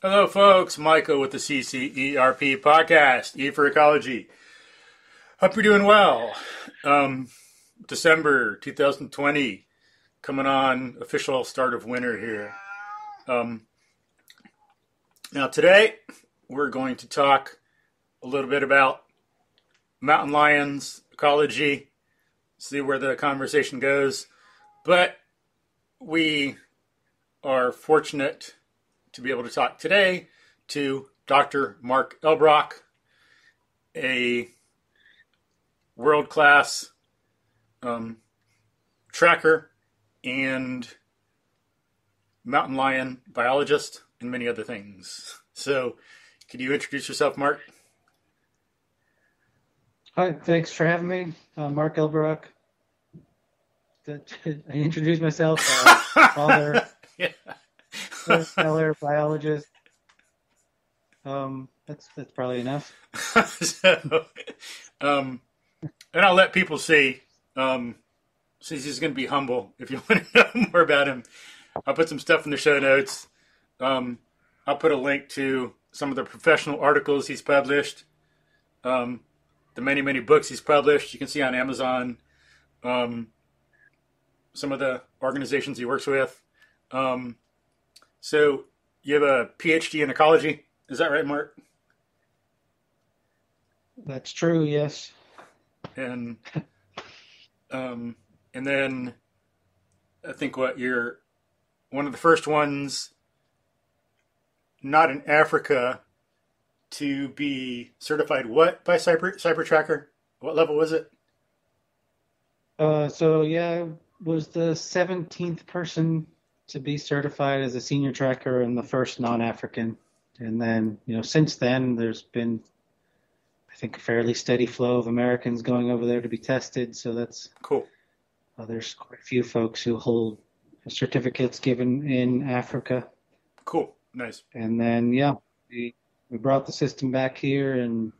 Hello, folks. Michael with the CCERP podcast, E for Ecology. Hope you're doing well. December 2020, coming on, official start of winter here. Now, today, we're going to talk a little bit about mountain lions, ecology, see where the conversation goes. But we are fortunate to be able to talk today to Dr. Mark Elbroch, a world-class tracker and mountain lion biologist and many other things. So, could you introduce yourself, Mark? Hi, thanks for having me. Mark Elbroch. I introduced myself, father, Yeah. teller, biologist. That's probably enough. So, and I'll let people see, since he's going to be humble, if you want to know more about him. I'll put some stuff in the show notes. I'll put a link to some of the professional articles he's published, the many, many books he's published. You can see on Amazon some of the organizations he works with. So you have a PhD in ecology. Is that right, Mark? That's true, yes. And then I think you're one of the first ones, not in Africa, to be certified by Cyber Tracker? What level was it? I was the 17th person to be certified as a senior tracker and the first non-African. And then, since then, there's been, I think, a fairly steady flow of Americans going over there to be tested. So that's cool. There's quite a few folks who hold certificates given in Africa. Cool. Nice. And then, we brought the system back here, and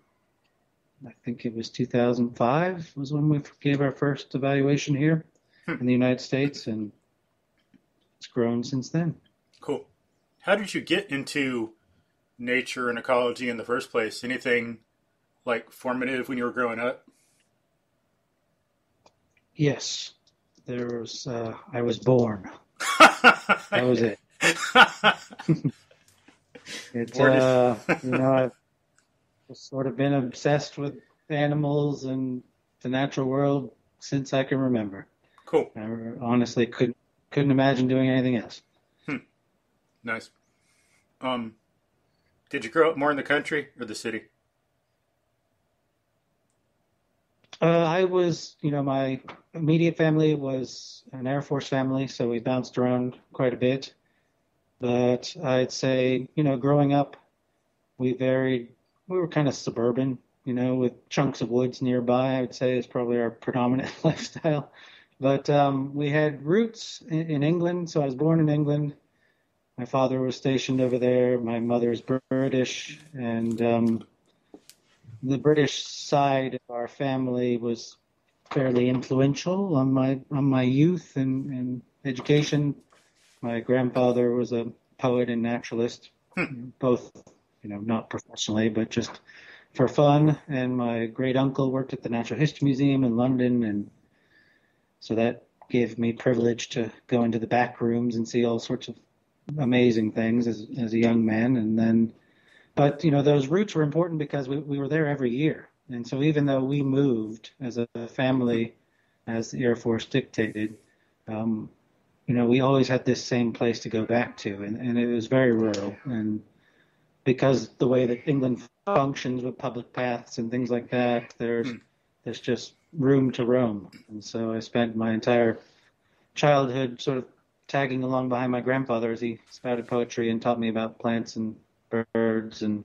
I think it was 2005 was when we gave our first evaluation here in the United States, and it's grown since then. Cool. How did you get into nature and ecology in the first place? Anything like formative when you were growing up? Yes. I was born. That was it. I've sort of been obsessed with animals and the natural world since I can remember. Cool. I honestly couldn't imagine doing anything else. Nice. Did you grow up more in the country or the city? I was, my immediate family was an Air Force family, so we bounced around quite a bit. But I'd say, growing up, we were kind of suburban, with chunks of woods nearby, I would say is probably our predominant lifestyle. But we had roots in England, so I was born in England. My father was stationed over there. My mother's British, and the British side of our family was fairly influential on my youth and education. My grandfather was a poet and naturalist, both, not professionally, but just for fun. And my great uncle worked at the Natural History Museum in London, and so that gave me privilege to go into the back rooms and see all sorts of amazing things as a young man. But those roots were important because we were there every year. And so even though we moved as a family, as the Air Force dictated, we always had this same place to go back to. And it was very rural. And because the way that England functions with public paths and things like that, there's just room to roam. And so I spent my entire childhood sort of tagging along behind my grandfather as he spouted poetry and taught me about plants and birds and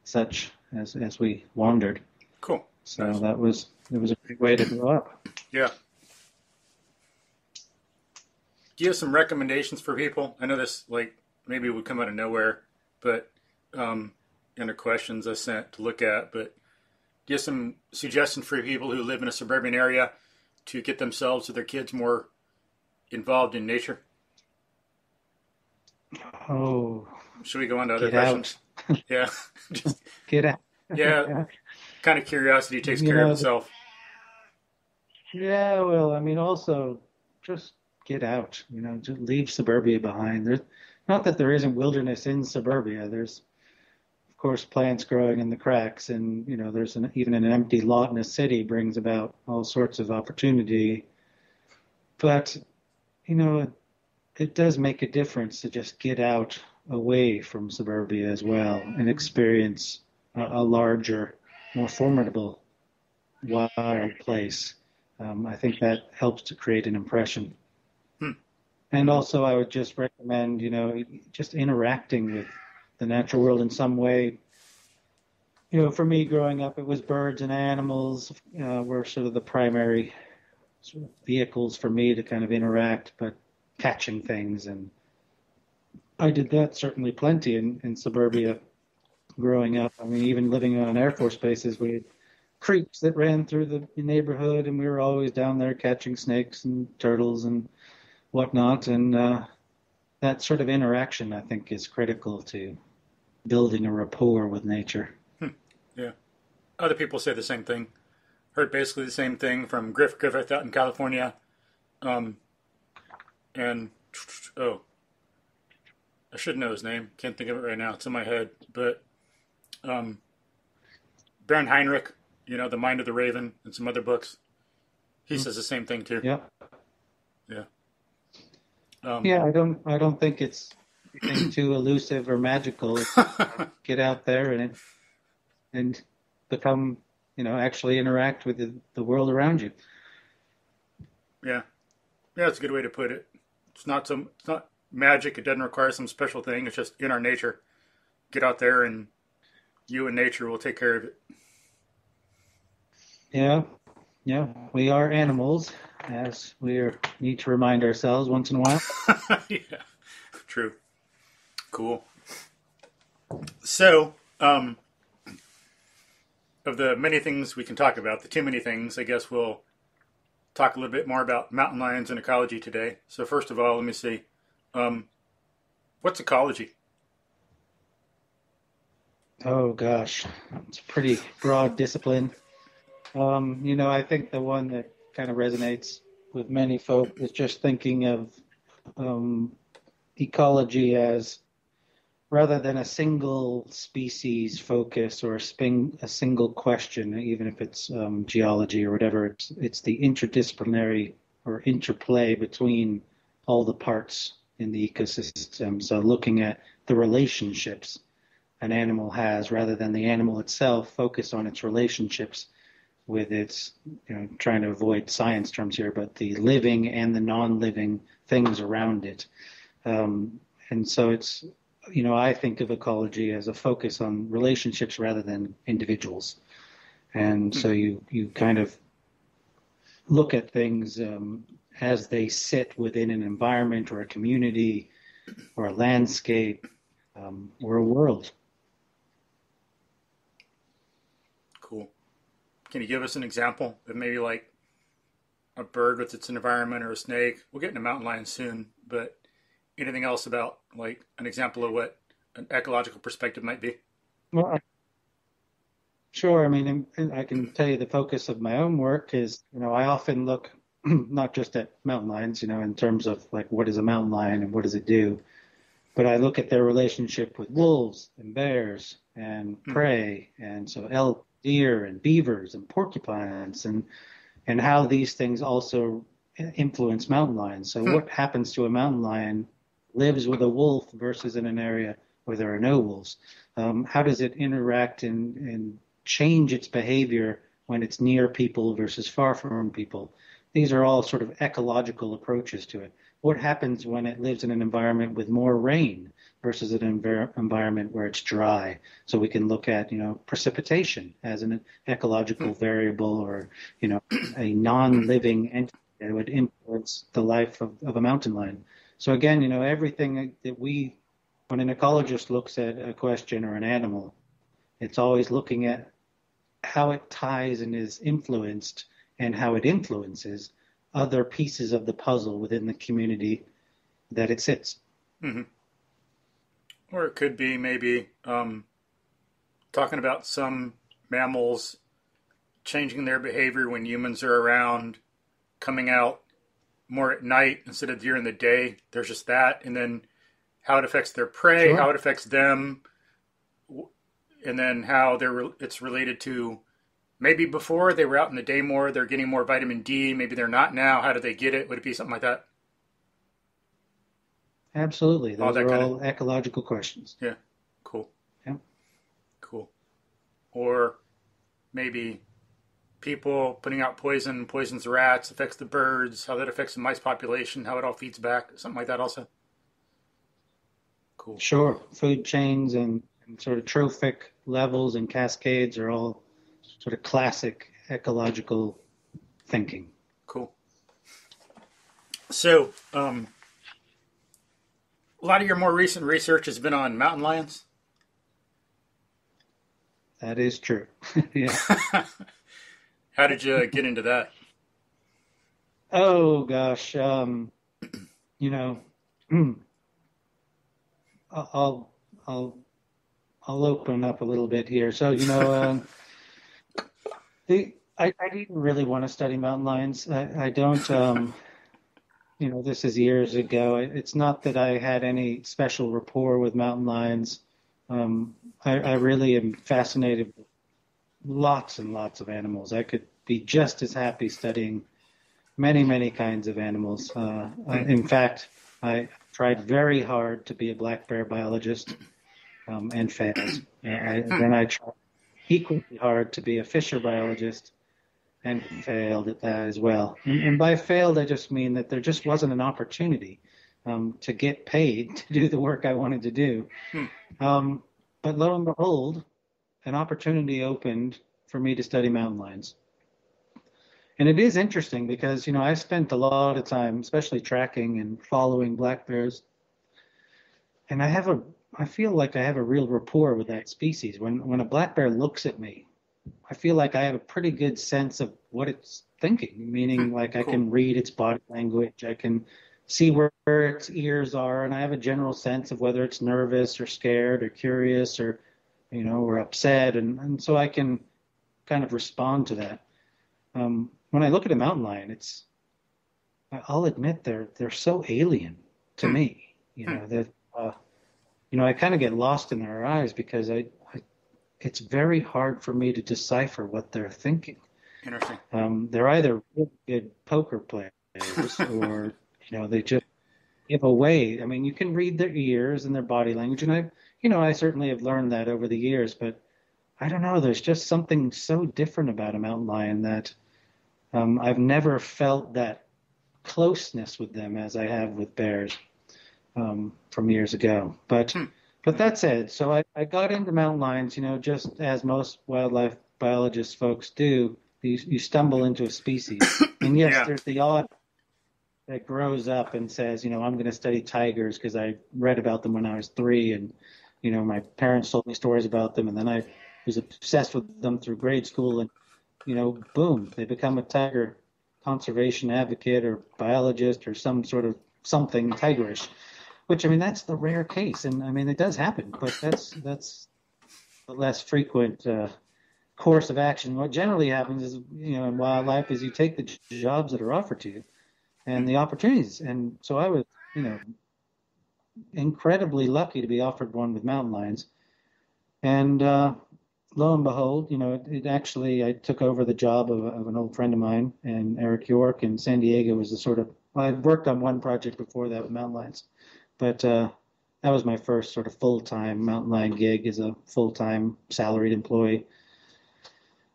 such as we wandered. Cool. So nice. It was a great way to grow up. Yeah. Do you have some recommendations for people? I know this maybe would come out of nowhere, but in the questions I sent to look at, but do you have some suggestions for people who live in a suburban area to get themselves or their kids more involved in nature? Oh, Should we go on to other Get out. questions? Yeah. Just, Get out. yeah. Yeah. Kind of curiosity takes You care of know, itself. yeah, well, I mean, also just get out, just leave suburbia behind. There's not that there isn't wilderness in suburbia. There's, of course, plants growing in the cracks, and there's even an empty lot in a city brings about all sorts of opportunity. But it does make a difference to just get out away from suburbia as well and experience a larger, more formidable wild place. I think that helps to create an impression. Hmm. And also, I would just recommend, just interacting with the natural world in some way. For me growing up, it was birds and animals were sort of the primary sort of vehicles for me to kind of interact, but catching things. And I did that certainly plenty in suburbia growing up. I mean, even living on Air Force bases, we had creeks that ran through the neighborhood, and we were always down there catching snakes and turtles and whatnot. And that sort of interaction, I think, is critical to building a rapport with nature. Yeah. Other people say the same thing. Heard basically the same thing from Griff Griffith out in California. And, oh, I should know his name. Can't think of it right now. It's in my head. But Baron Heinrich, The Mind of the Raven, and some other books. He says the same thing too. Yeah. Yeah. Yeah, I don't think it's anything too elusive or magical. It's get out there and become, actually interact with the world around you. Yeah. Yeah, that's a good way to put it. It's not magic. It doesn't require some special thing. It's just in our nature. Get out there and you and nature will take care of it. Yeah. Yeah. We are animals, as we need to remind ourselves once in a while. Yeah. True. Cool. So, of the many things we can talk about, the too many things, I guess we'll talk a little bit more about mountain lions and ecology today. So first of all, let me see. What's ecology? Oh gosh, it's a pretty broad discipline. I think the one that kind of resonates with many folk is just thinking of ecology as rather than a single species focus or a single question, even if it's geology or whatever, it's the interdisciplinary or interplay between all the parts in the ecosystem. So looking at the relationships an animal has rather than the animal itself, focus on its relationships with its, trying to avoid science terms here, but the living and the non-living things around it. And so it's, I think of ecology as a focus on relationships rather than individuals. And so you kind of look at things as they sit within an environment or a community or a landscape or a world. Cool. Can you give us an example of maybe like a bird with its environment or a snake? We'll get into mountain lions soon, but anything else about like an example of what an ecological perspective might be? Well, sure. I mean, and I can tell you the focus of my own work is, I often look not just at mountain lions, in terms of like what is a mountain lion and what does it do, but I look at their relationship with wolves and bears and prey, and so elk, deer, and beavers and porcupines, and how these things also influence mountain lions. So what happens to a mountain lion lives with a wolf versus in an area where there are no wolves? How does it interact and change its behavior when it's near people versus far from people? These are all sort of ecological approaches to it. What happens when it lives in an environment with more rain versus an environment where it's dry? So we can look at, precipitation as an ecological variable or, a non-living entity that would influence the life of a mountain lion. So again, everything that when an ecologist looks at a question or an animal, it's always looking at how it ties and is influenced and how it influences other pieces of the puzzle within the community that it sits. Mm-hmm. Or it could be maybe talking about some mammals changing their behavior when humans are around, coming out more at night instead of during the day. There's just that. And then how it affects their prey, Sure. how it affects them, and then how it's related to maybe before they were out in the day more, they're getting more vitamin D. Maybe they're not now. How do they get it? Would it be something like that? Absolutely. All Those that are kind of, all ecological questions. yeah, cool, Yeah. cool. Or maybe people putting out poisons the rats, affects the birds, how that affects the mice population, how it all feeds back, something like that also. Cool, Sure. Food chains and sort of trophic levels and cascades are all sort of classic ecological thinking. cool. So, a lot of your more recent research has been on mountain lions. That is true. Yeah. How did you get into that? Oh gosh. You know, I'll I'll I'll open up a little bit here. So, I didn't really want to study mountain lions. I don't, this is years ago. It's not that I had any special rapport with mountain lions. I really am fascinated with lots and lots of animals. I could be just as happy studying many, many kinds of animals. In fact, I tried very hard to be a black bear biologist and failed. Then I tried equally hard to be a fisher biologist and failed at that as well. And by failed, I just mean that there just wasn't an opportunity to get paid to do the work I wanted to do. But lo and behold, an opportunity opened for me to study mountain lions. And it is interesting because, I spent a lot of time, especially tracking and following black bears. And I feel like I have a real rapport with that species. When a black bear looks at me, I feel like I have a pretty good sense of what it's thinking, meaning like I Cool. can read its body language, I can see where its ears are, and I have a general sense of whether it's nervous or scared or curious or upset, and so I can kind of respond to that. When I look at a mountain lion, I'll admit they're so alien to me, that I kind of get lost in their eyes because it's very hard for me to decipher what they're thinking. Interesting. They're either really good poker players or, they just give away. I mean, you can read their ears and their body language, and I certainly have learned that over the years, but I don't know, there's just something so different about a mountain lion that I've never felt that closeness with them as I have with bears from years ago. But that said, so I got into mountain lions, just as most wildlife biologist folks do. You stumble into a species. And yes, Yeah. there's the odd that grows up and says, I'm going to study tigers because I read about them when I was 3. And, my parents told me stories about them. And then I was obsessed with them through grade school. And, boom, they become a tiger conservation advocate or biologist or some sort of something tigerish. Which, that's the rare case, and it does happen, but that's the less frequent course of action. What generally happens is, in wildlife, is you take the jobs that are offered to you and the opportunities. And so I was, incredibly lucky to be offered one with mountain lions. And lo and behold, it actually, I took over the job of an old friend of mine, and Eric York in San Diego was I'd worked on one project before that with mountain lions. But that was my first sort of full-time mountain lion gig as a full-time salaried employee.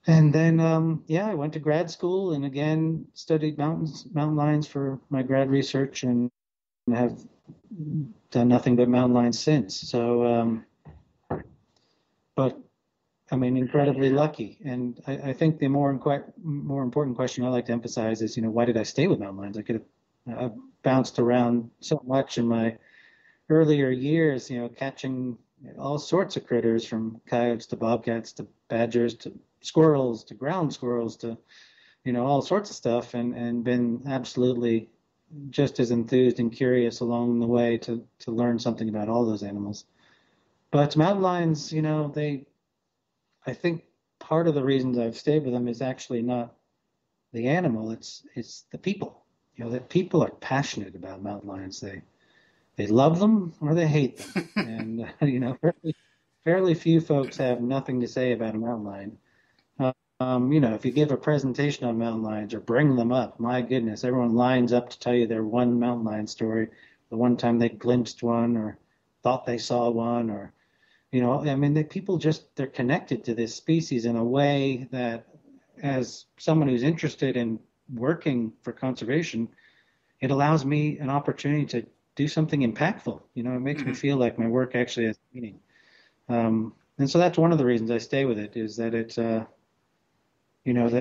And then, I went to grad school and again studied mountain lions for my grad research and have done nothing but mountain lions since. So, but incredibly lucky. And I think the more important question I like to emphasize is, why did I stay with mountain lions? I could have bounced around so much in my earlier years, catching all sorts of critters from coyotes to bobcats to badgers to squirrels to ground squirrels to, all sorts of stuff and been absolutely just as enthused and curious along the way to learn something about all those animals. But mountain lions, I think part of the reasons I've stayed with them is actually not the animal, it's the people. That people are passionate about mountain lions. They love them or they hate them. And fairly few folks have nothing to say about a mountain lion. If you give a presentation on mountain lions or bring them up, my goodness, everyone lines up to tell you their one mountain lion story, the one time they glimpsed one or thought they saw one, or the people they're connected to this species in a way that, as someone who's interested in working for conservation, it allows me an opportunity to do something impactful. It makes me feel like my work actually has meaning. And so that's one of the reasons I stay with it, is that it's, that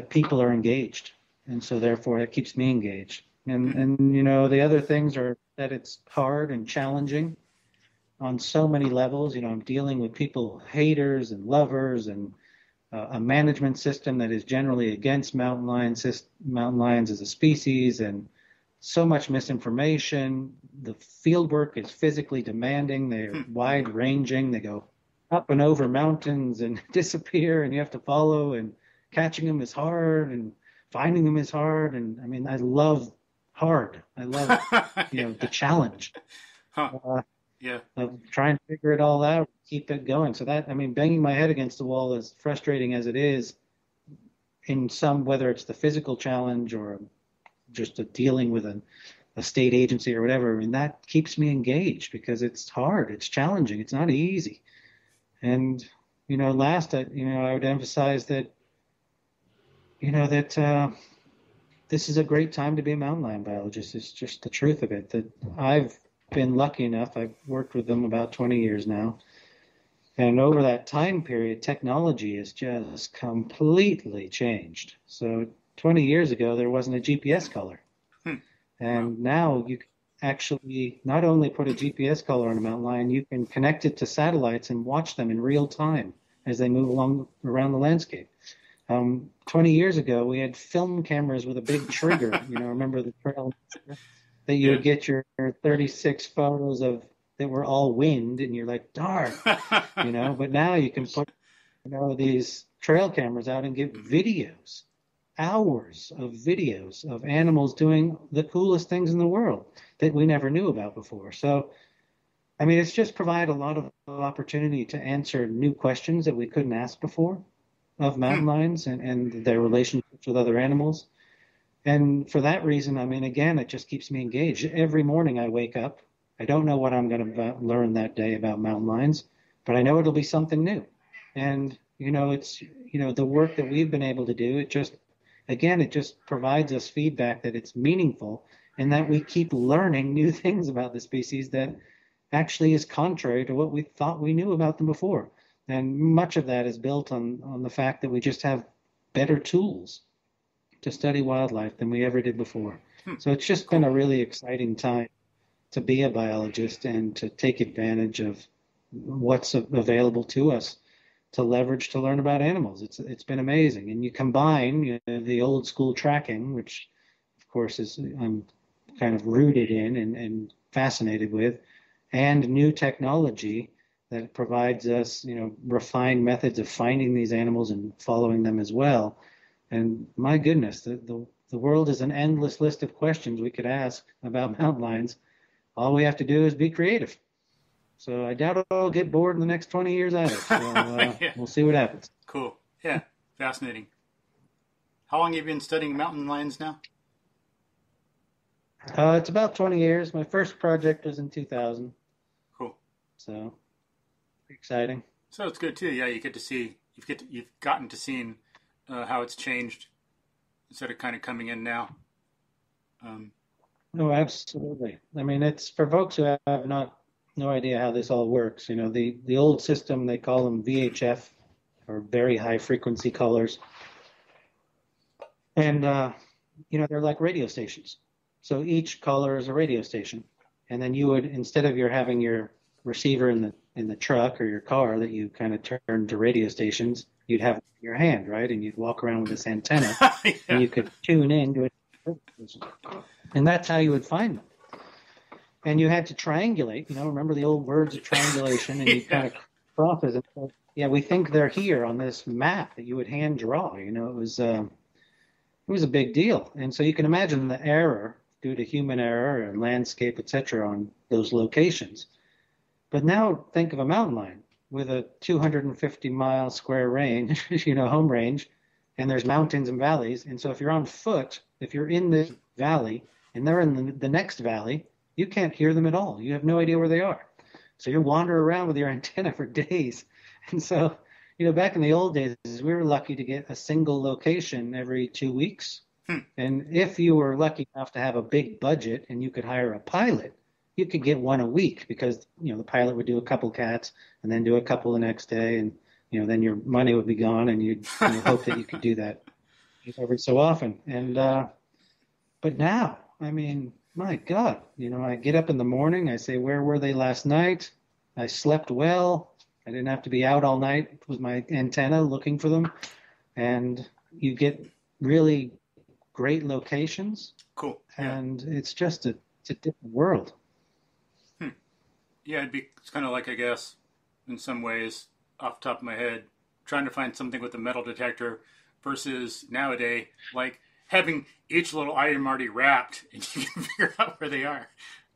people are engaged. And so therefore it keeps me engaged. And the other things are that it's hard and challenging on so many levels. I'm dealing with people, haters and lovers, and a management system that is generally against mountain lions as a species, and so much misinformation. The field work is physically demanding. They're wide ranging. They go up and over mountains and disappear, and you have to follow, and catching them is hard and finding them is hard. And I love hard. I love, the challenge. Of trying to figure it all out, keep it going. So that, banging my head against the wall, as frustrating as it is, whether it's the physical challenge or just dealing with a state agency or whatever, that keeps me engaged because it's hard, it's challenging, it's not easy. And, last, I would emphasize that, this is a great time to be a mountain lion biologist. It's just the truth of it, that I've been lucky enough. I've worked with them about 20 years now. And over that time period, technology has just completely changed. So 20 years ago, there wasn't a GPS collar. And now you can actually not only put a GPS collar on a mountain lion, you can connect it to satellites and watch them in real time as they move along around the landscape. 20 years ago, we had film cameras with a big trigger. Remember the trail that you would get your 36 photos of that were all wind, and you're like, darn, But now you can put, these trail cameras out and get videos, hours of videos of animals doing the coolest things in the world that we never knew about before. So, it's just provide a lot of opportunity to answer new questions that we couldn't ask before of mountain lions and their relationships with other animals. And for that reason, again, it just keeps me engaged. Every morning I wake up, I don't know what I'm going to learn that day about mountain lions, but I know it'll be something new. And, it's, the work that we've been able to do, it just provides us feedback that it's meaningful and that we keep learning new things about the species that actually is contrary to what we thought we knew about them before. And much of that is built on the fact that we just have better tools to study wildlife than we ever did before. So it's just been a really exciting time to be a biologist and to take advantage of what's available to us to leverage to learn about animals. It's been amazing. And you combine the old school tracking, which of course I'm kind of rooted in and fascinated with, and new technology that provides us, refined methods of finding these animals and following them as well. And my goodness, the world is an endless list of questions we could ask about mountain lions. All we have to do is be creative. So I doubt I'll get bored in the next 20 years either. So We'll see what happens. Cool. Yeah, fascinating. How long have you been studying mountain lions now? It's about 20 years. My first project was in 2000. Cool. So exciting. So it's good too. Yeah, you've gotten to see how it's changed instead of kind of coming in now. No, absolutely. It's for folks who have no idea how this all works. The old system, they call them VHF, or very high frequency colors. And, they're like radio stations. So each color is a radio station. And then you would, instead of having your receiver in the truck or your car that you kind of turn to radio stations, you'd have it in your hand, right? And you'd walk around with this antenna and you could tune in to it. And that's how you would find them. And you had to triangulate, remember the old words of triangulation, and you kind of crosses. And so, yeah, we think they're here on this map that you would hand draw. It was a big deal. And so you can imagine the error due to human error and landscape, et cetera, on those locations. But now think of a mountain lion with a 250-mile square range, home range, and there's mountains and valleys. And so if you're on foot, if you're in this valley and they're in the next valley, you can't hear them at all. You have no idea where they are. So you wander around with your antenna for days. And so, back in the old days, we were lucky to get a single location every 2 weeks. And if you were lucky enough to have a big budget and you could hire a pilot, you could get one a week because, the pilot would do a couple cats and then do a couple the next day. And, then your money would be gone and you'd hope that you could do that every so often. And, but now, I mean, my God, I get up in the morning, I say, where were they last night? I slept well. I didn't have to be out all night with my antenna looking for them. And you get really great locations. Cool. Yeah. And it's just it's a different world. Yeah, it's kind of like, I guess, in some ways, off the top of my head, trying to find something with a metal detector versus nowadays, like having each little item already wrapped and you can figure out where they are.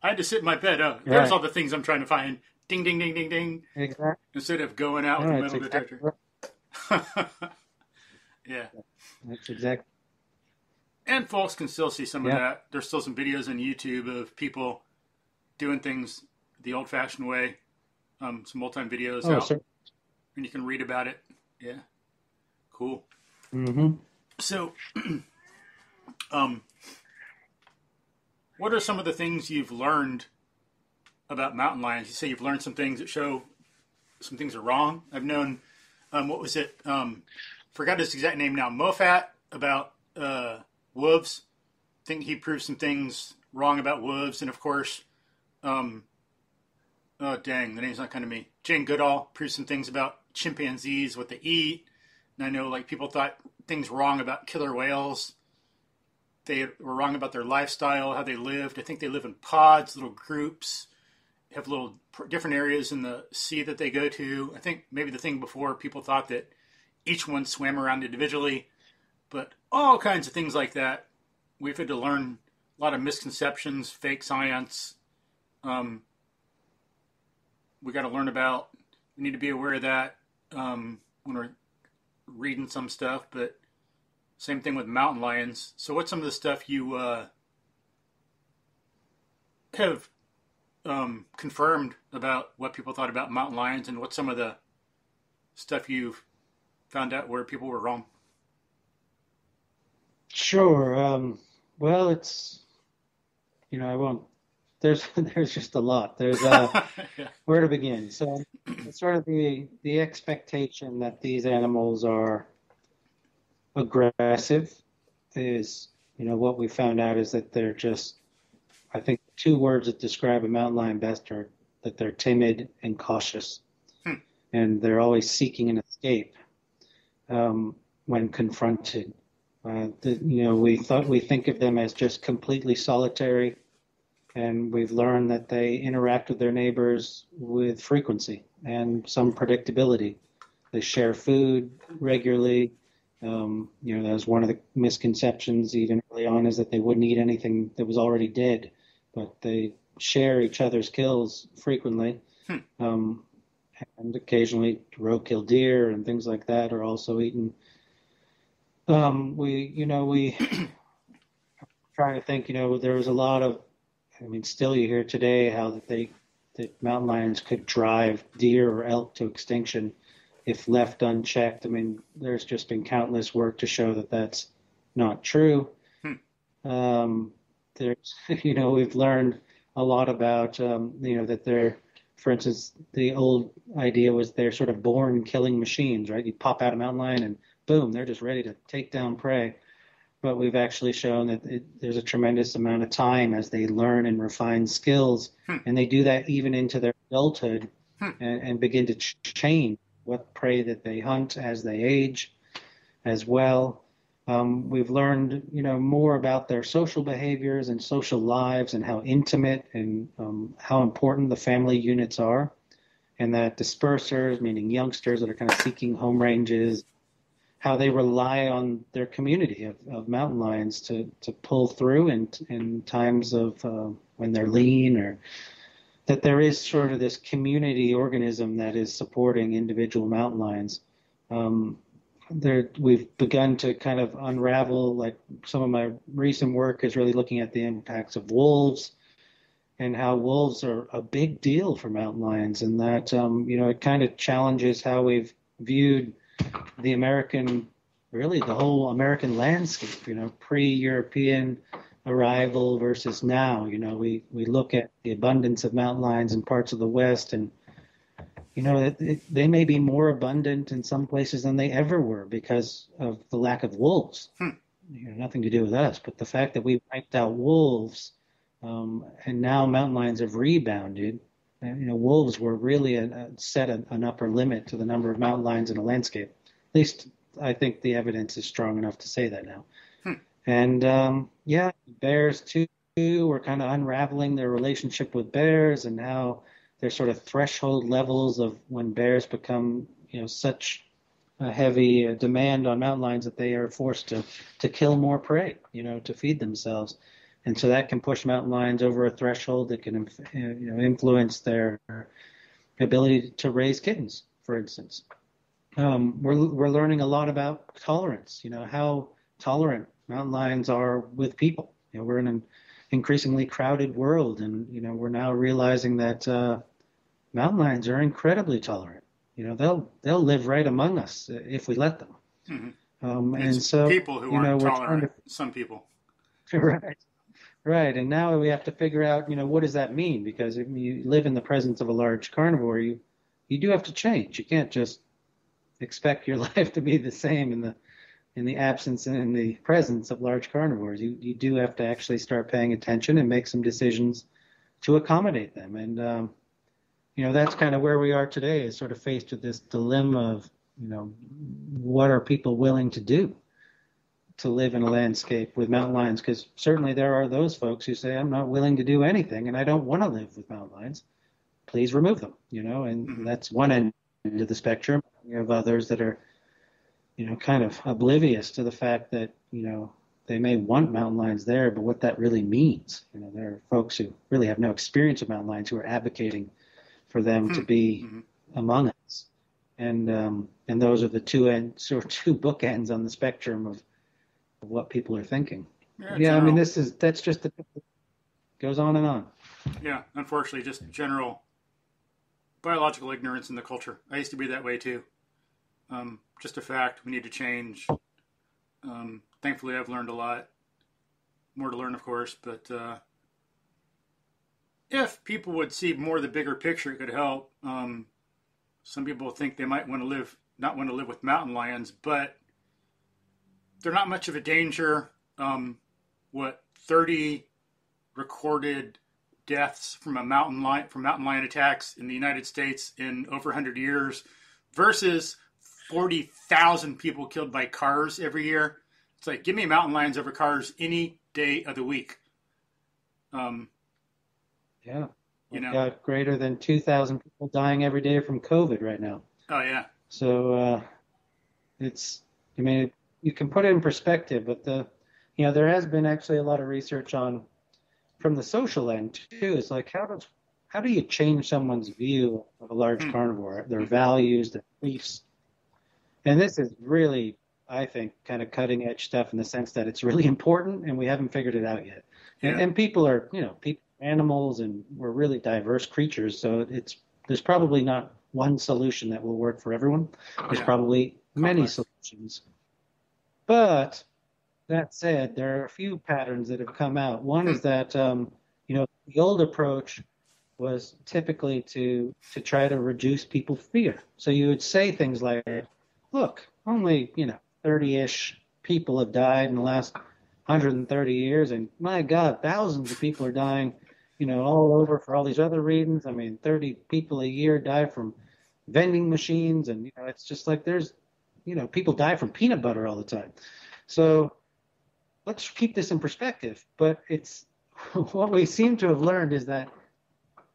I had to sit in my bed. Oh, there's all the things I'm trying to find. Ding, ding, ding, ding, ding. Exactly. Instead of going out with a metal detector. Yeah. That's exactly. And folks can still see some of that. There's still some videos on YouTube of people doing things the old-fashioned way. Some old-time videos out. Sure. And you can read about it. Yeah. Cool. Mm-hmm. So, what are some of the things you've learned about mountain lions? You say you've learned some things that show some things are wrong. I've known, what was it? Forgot his exact name now. Moffat about wolves. I think he proved some things wrong about wolves. And of course, oh dang, the name's not coming to me. Jane Goodall proved some things about chimpanzees, what they eat. And I know people thought things wrong about killer whales. They were wrong about their lifestyle, how they lived. I think they live in pods, little groups, have little different areas in the sea that they go to. I think maybe the thing before, people thought that each one swam around individually, but all kinds of things like that. We've had to learn a lot of misconceptions, fake science. We got to learn about, we need to be aware of that when we're reading some stuff, but same thing with mountain lions. So what's some of the stuff you have confirmed about what people thought about mountain lions, and what's some of the stuff you've found out where people were wrong? Sure. Well, it's, I won't, there's just a lot. There's where to begin. So it's sort of the expectation that these animals are aggressive is, what we found out is that they're just, I think 2 words that describe a mountain lion best are that they're timid and cautious. And they're always seeking an escape when confronted. We think of them as just completely solitary, and we've learned that they interact with their neighbors with frequency and some predictability. They share food regularly. That was one of the misconceptions even early on, is that they wouldn't eat anything that was already dead, but they share each other's kills frequently. And occasionally roadkill deer and things like that are also eaten. We try to think, there was a lot of, still you hear today how that mountain lions could drive deer or elk to extinction if left unchecked. There's just been countless work to show that that's not true. There's, we've learned a lot about, that they're, for instance, the old idea was they're sort of born killing machines, right? You pop out a mountain lion and boom, they're just ready to take down prey. But we've actually shown that there's a tremendous amount of time as they learn and refine skills, and they do that even into their adulthood, and begin to change what prey that they hunt as they age as well. We've learned, more about their social behaviors and social lives and how intimate and how important the family units are. and that dispersers, meaning youngsters that are kind of seeking home ranges, how they rely on their community of mountain lions to pull through in times of when they're lean, or that there is sort of this community organism that is supporting individual mountain lions. We've begun to kind of unravel, like some of my recent work is really looking at the impacts of wolves and how wolves are a big deal for mountain lions, and that, it kind of challenges how we've viewed the really the whole American landscape, pre-European arrival versus now. We look at the abundance of mountain lions in parts of the West, and they may be more abundant in some places than they ever were because of the lack of wolves. Nothing to do with us, but the fact that we wiped out wolves, and now mountain lions have rebounded. Wolves were really set an upper limit to the number of mountain lions in a landscape. At least I think the evidence is strong enough to say that now. And bears too. We're kind of unraveling their relationship with bears and how there's sort of threshold levels of when bears become, such a heavy demand on mountain lions that they are forced to kill more prey, to feed themselves. And so that can push mountain lions over a threshold that can, influence their ability to raise kittens, for instance. We're learning a lot about tolerance, how tolerant mountain lions are with people. We're in an increasingly crowded world, and, we're now realizing that mountain lions are incredibly tolerant. They'll live right among us if we let them. Mm-hmm. And so people who aren't tolerant, some people. Right. And now we have to figure out, what does that mean? Because if you live in the presence of a large carnivore, you do have to change. You can't just expect your life to be the same in the absence and in the presence of large carnivores. You do have to actually start paying attention and make some decisions to accommodate them. And, that's kind of where we are today, is sort of faced with this dilemma of, what are people willing to do to live in a landscape with mountain lions? Because certainly there are those folks who say, I'm not willing to do anything and I don't want to live with mountain lions. Please remove them, and that's one end of the spectrum. You have others that are, kind of oblivious to the fact that, they may want mountain lions there, but what that really means. There are folks who really have no experience with mountain lions who are advocating for them to be among us. And those are the two bookends on the spectrum of what people are thinking. I mean, that's just goes on and on. Yeah, unfortunately, just general biological ignorance in the culture. I used to be that way too. Just a fact. We need to change. Thankfully, I've learned a lot. More to learn, of course, but if people would see more of the bigger picture, it could help. Some people think they might not want to live with mountain lions, but they're not much of a danger. 30 recorded deaths from mountain lion attacks in the United States in over 100 years versus 40,000 people killed by cars every year. It's like, give me mountain lions over cars any day of the week. We've got greater than 2,000 people dying every day from COVID right now. Oh, yeah. So you can put it in perspective, but there has been actually a lot of research from the social end too. It's like, how do you change someone's view of a large carnivore, their values, their beliefs? And this is really, I think, kind of cutting edge stuff in the sense that it's really important and we haven't figured it out yet. Yeah. And people are, people, animals, and we're really diverse creatures. So there's probably not one solution that will work for everyone. There's probably many solutions. But that said, there are a few patterns that have come out. One is that, the old approach was typically to try to reduce people's fear. So you would say things like, look, only, 30-ish people have died in the last 130 years. And my God, thousands of people are dying, all over for all these other reasons. I mean, 30 people a year die from vending machines. And, it's just like there's, people die from peanut butter all the time. So let's keep this in perspective. But what we seem to have learned is that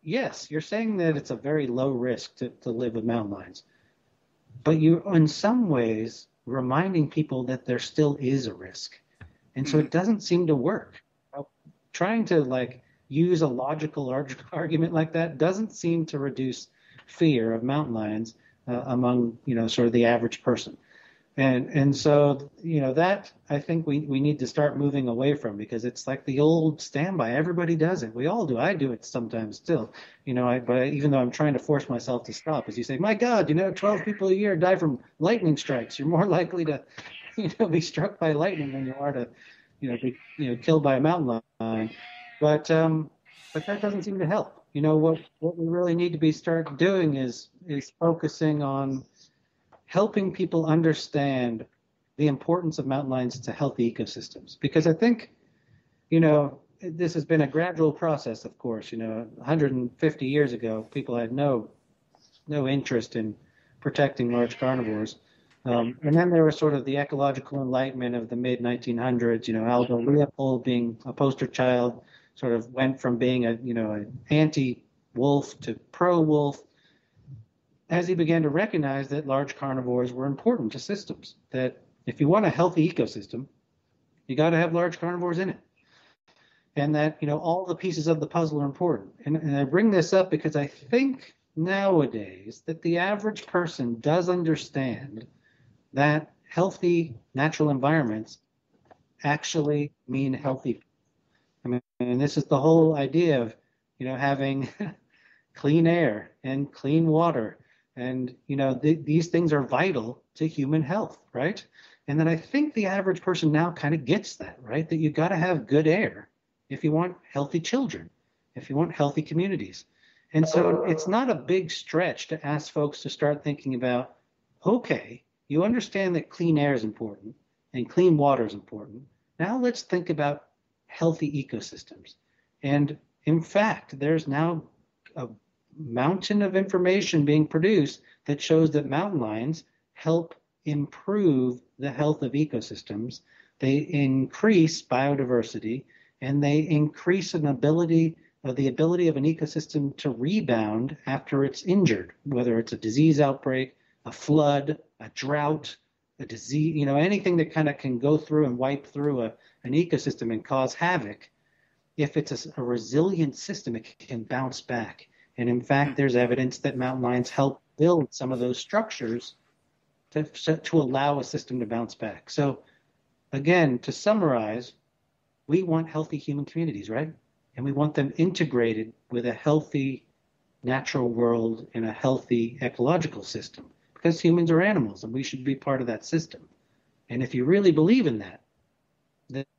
yes, you're saying that it's a very low risk to live with mountain lions, but you're in some ways reminding people that there still is a risk. And so Hmm. it doesn't seem to work. Trying to like use a logical argument like that doesn't seem to reduce fear of mountain lions among, sort of the average person. And so, that I think we need to start moving away from, because it's like the old standby. Everybody does it. We all do. I do it sometimes still. But even though I'm trying to force myself to stop, as you say, my God, 12 people a year die from lightning strikes. You're more likely to, be struck by lightning than you are to, be, killed by a mountain lion. But that doesn't seem to help. What we really need to be start doing is focusing on helping people understand the importance of mountain lions to healthy ecosystems. Because I think, this has been a gradual process, of course. 150 years ago, people had no interest in protecting large carnivores. And then there was sort of the ecological enlightenment of the mid 1900s. Aldo Leopold, being a poster child, sort of went from being an anti-wolf to pro-wolf, as he began to recognize that large carnivores were important to systems. That if you want a healthy ecosystem, you got to have large carnivores in it. And that, all the pieces of the puzzle are important. And I bring this up because I think nowadays that the average person does understand that healthy natural environments actually mean healthy. I mean, and this is the whole idea of, having clean air and clean water. And, these things are vital to human health, right? And then I think the average person now kind of gets that, right? That you got to have good air if you want healthy children, if you want healthy communities. And so it's not a big stretch to ask folks to start thinking about, okay, you understand that clean air is important and clean water is important. Now let's think about healthy ecosystems. And in fact, there's now a mountain of information being produced that shows that mountain lions help improve the health of ecosystems. They increase biodiversity, and they increase the ability of an ecosystem to rebound after it's injured, whether it's a disease outbreak, a flood, a drought, a disease, anything that kind of can go through and wipe through an ecosystem and cause havoc. If it's a resilient system, it can bounce back. And in fact, there's evidence that mountain lions help build some of those structures to allow a system to bounce back. So again, to summarize, we want healthy human communities, right? And we want them integrated with a healthy natural world and a healthy ecological system, because humans are animals and we should be part of that system. And if you really believe in that,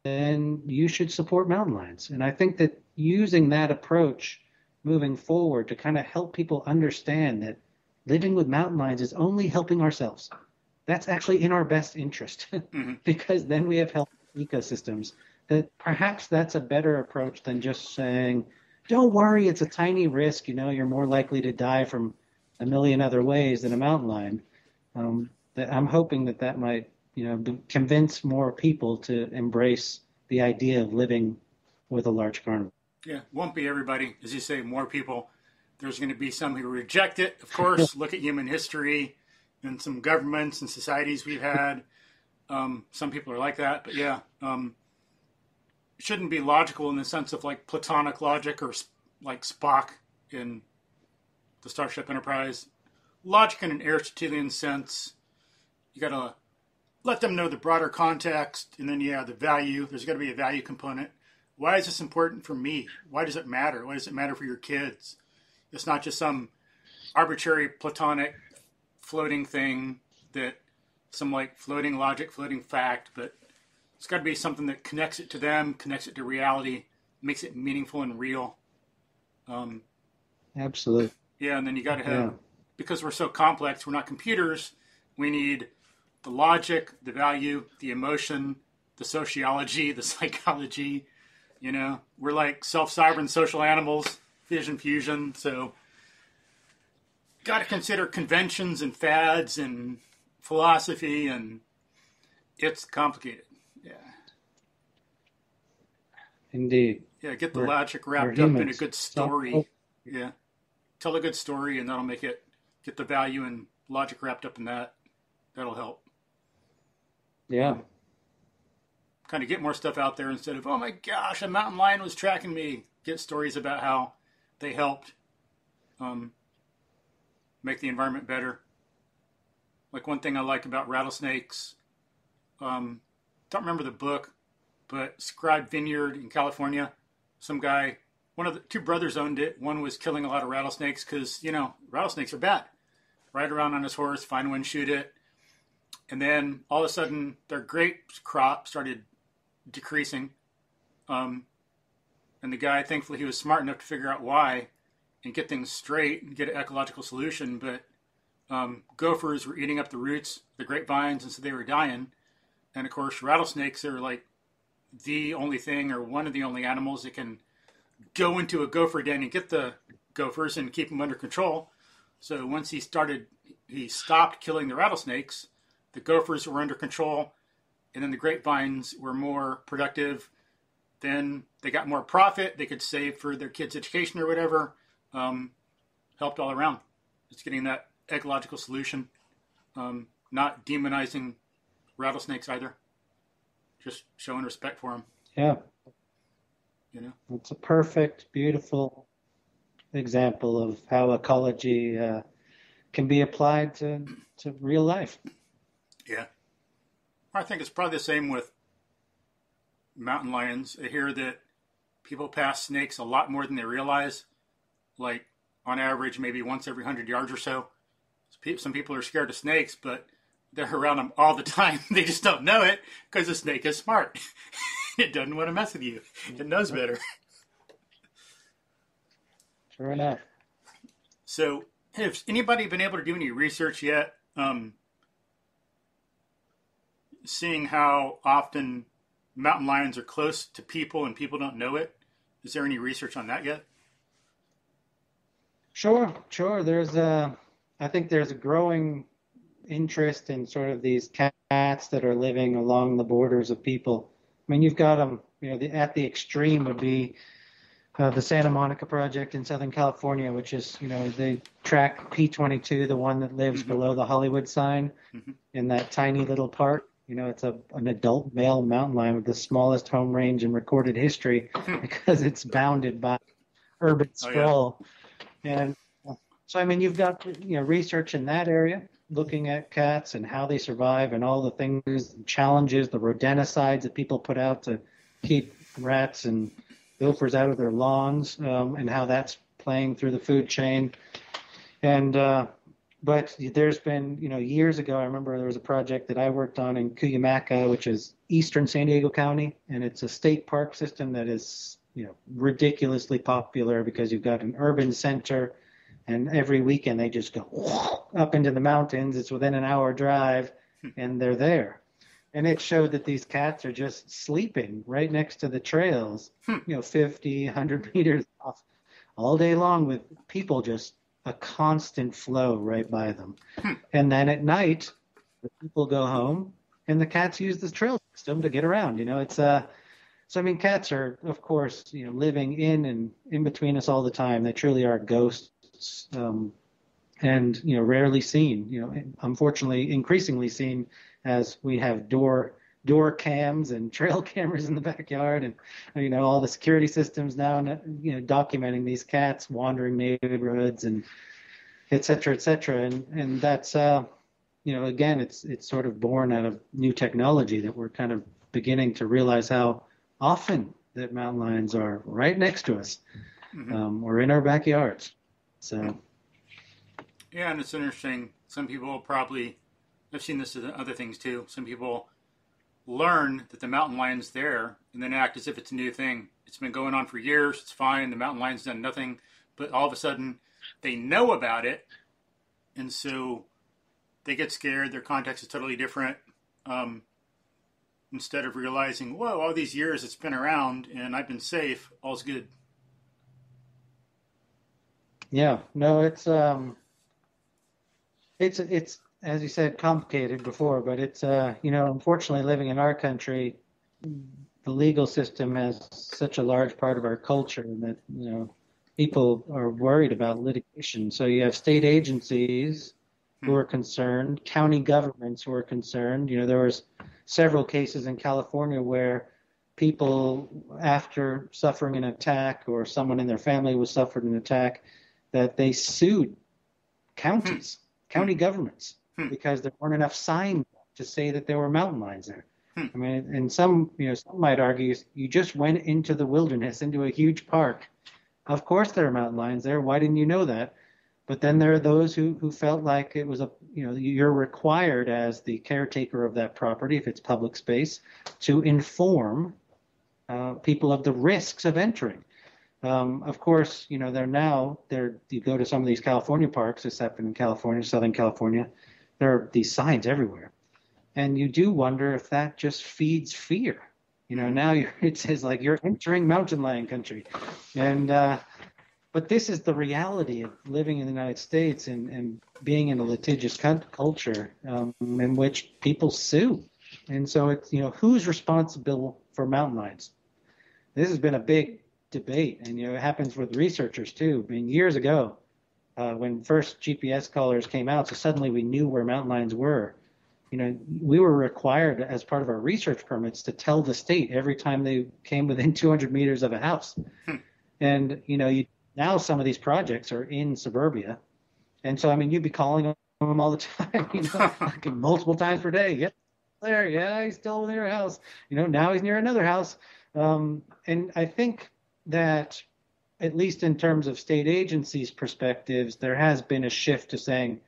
then you should support mountain lions. And I think that using that approach moving forward to kind of help people understand that living with mountain lions is only helping ourselves. That's actually in our best interest, because then we have healthy ecosystems. That perhaps that's a better approach than just saying, don't worry, it's a tiny risk. You're more likely to die from a million other ways than a mountain lion. That I'm hoping that might, convince more people to embrace the idea of living with a large carnivore. Yeah, won't be everybody. As you say, more people. There's going to be some who reject it, of course. Look at human history and some governments and societies we've had. Some people are like that, but yeah. Shouldn't be logical in the sense of like Platonic logic or like Spock in the Starship Enterprise. Logic in an Aristotelian sense. You got to let them know the broader context, and then, the value. There's got to be a value component. Why is this important for me? Why does it matter? Why does it matter for your kids? It's not just some arbitrary Platonic floating thing that some like floating logic, floating fact, but it's got to be something that connects it to them, connects it to reality, makes it meaningful and real. Absolutely. Yeah, and then you got to have, because we're so complex, we're not computers, we need the logic, the value, the emotion, the sociology, the psychology. We're like self-sovereign social animals, fission fusion, so got to consider conventions and fads and philosophy, and it's complicated. Yeah. Indeed. Yeah, get the logic wrapped up in a good story. Yeah. Tell a good story, and that'll make it get the value and logic wrapped up in that. That'll help. Yeah. Kind of get more stuff out there instead of, oh my gosh, a mountain lion was tracking me. Get stories about how they helped make the environment better. Like one thing I like about rattlesnakes, don't remember the book, but Scribe Vineyard in California, some guy, one of the two brothers owned it. One was killing a lot of rattlesnakes because, rattlesnakes are bad. Ride around on his horse, find one, shoot it. And then all of a sudden their grape crop started decreasing. And the guy, thankfully, he was smart enough to figure out why and get things straight and get an ecological solution. But gophers were eating up the roots, the grapevines, and so they were dying. And of course, rattlesnakes are like the only thing or one of the only animals that can go into a gopher den and get the gophers and keep them under control. So once he stopped killing the rattlesnakes, the gophers were under control, and then the grapevines were more productive. Then they got more profit. They could save for their kids' education or whatever. Helped all around. Just getting that ecological solution. Not demonizing rattlesnakes either. Just showing respect for them. Yeah. It's a perfect, beautiful example of how ecology can be applied to real life. Yeah. I think it's probably the same with mountain lions. I hear that people pass snakes a lot more than they realize. Like, on average, maybe once every 100 yards or so. Some people are scared of snakes, but they're around them all the time. They just don't know it because the snake is smart. It doesn't want to mess with you. It knows better. Sure enough. So, has anybody been able to do any research yet? Seeing how often mountain lions are close to people and people don't know it. Is there any research on that yet? Sure. I think there's a growing interest in sort of these cats that are living along the borders of people. I mean, you've got them, at the extreme would be the Santa Monica Project in Southern California, which is, they track P22, the one that lives below the Hollywood sign in that tiny little park. It's an adult male mountain lion with the smallest home range in recorded history because it's bounded by urban sprawl. And so, I mean, you've got, research in that area, looking at cats and how they survive and all the things, challenges, the rodenticides that people put out to keep rats and gophers out of their lawns, and how that's playing through the food chain. And but there's been, years ago, I remember there was a project that I worked on in Cuyamaca, which is eastern San Diego County, and it's a state park system that is, ridiculously popular because you've got an urban center, and every weekend they just go up into the mountains. It's within an hour drive, and they're there. And it showed that these cats are just sleeping right next to the trails, 50, 100 meters off all day long with people just a constant flow right by them. And then at night, the people go home and the cats use the trail system to get around. So I mean, cats are, of course, living in and in between us all the time. They truly are ghosts, and rarely seen. Unfortunately, increasingly seen as we have door cams and trail cameras in the backyard, and all the security systems now, documenting these cats wandering neighborhoods and et cetera, and that's again, it's sort of born out of new technology that we're kind of beginning to realize how often that mountain lions are right next to us, or in our backyards. So yeah, and it's interesting. Some people probably, I've seen this in other things too. Some people learn that the mountain lion's there and then act as if it's a new thing. It's been going on for years. It's fine. The mountain lion's done nothing. But all of a sudden, they know about it. And so they get scared. Their context is totally different. Instead of realizing, whoa, all these years it's been around and I've been safe, all's good. Yeah. No, it's as you said, complicated before, but it's, unfortunately living in our country, the legal system has such a large part of our culture that, people are worried about litigation. So you have state agencies who Hmm. are concerned, county governments who are concerned. There was several cases in California where people, after suffering an attack or someone in their family was suffered an attack, that they sued Hmm. counties, Hmm. county governments, Hmm. because there weren't enough signs to say that there were mountain lions there. Hmm. I mean, and some might argue you just went into the wilderness, into a huge park. Of course there are mountain lions there. Why didn't you know that? But then there are those who felt like it was you're required as the caretaker of that property, if it's public space, to inform people of the risks of entering. Of course, you go to some of these California parks, except in California, Southern California, there are these signs everywhere. And you do wonder if that just feeds fear. Hmm. Now it says like you're entering mountain lion country. And, but this is the reality of living in the United States and being in a litigious culture in which people sue. And so who's responsible for mountain lions? This has been a big debate, and it happens with researchers too. I mean, years ago, when first GPS collars came out, so suddenly we knew where mountain lions were. We were required as part of our research permits to tell the state every time they came within 200 meters of a house. Hmm. And now some of these projects are in suburbia, and so I mean, you'd be calling them all the time, like multiple times per day. Yeah, there, yeah, he's still near a house. Now he's near another house. And I think that, at least in terms of state agencies' perspectives, there has been a shift to saying,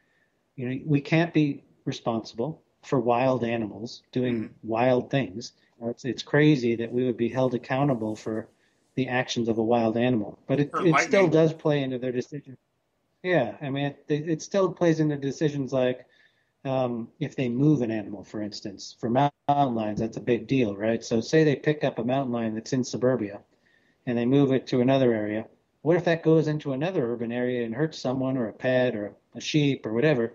we can't be responsible for wild animals Hmm. doing wild things. It's crazy that we would be held accountable for the actions of a wild animal, but it, Or it still lightning. does play into their decision. Yeah, I mean, it still plays into decisions like if they move an animal, for instance. For mountain lions, that's a big deal, right? So say they pick up a mountain lion that's in suburbia and they move it to another area. What if that goes into another urban area and hurts someone or a pet or a sheep or whatever?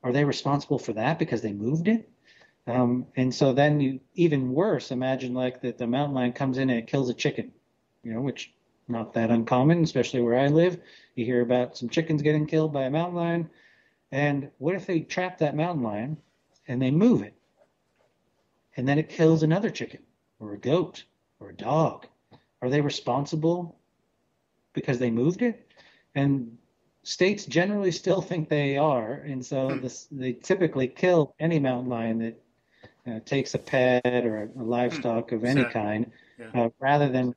Are they responsible for that because they moved it? And so then even worse, imagine like that the mountain lion comes in and it kills a chicken, which not that uncommon, especially where I live. You hear about some chickens getting killed by a mountain lion. And what if they trap that mountain lion and they move it and then it kills another chicken or a goat or a dog? Are they responsible because they moved it? And states generally still think they are. And so Hmm. they typically kill any mountain lion that takes a pet or a Hmm. livestock of any Sad. kind, Yeah. rather than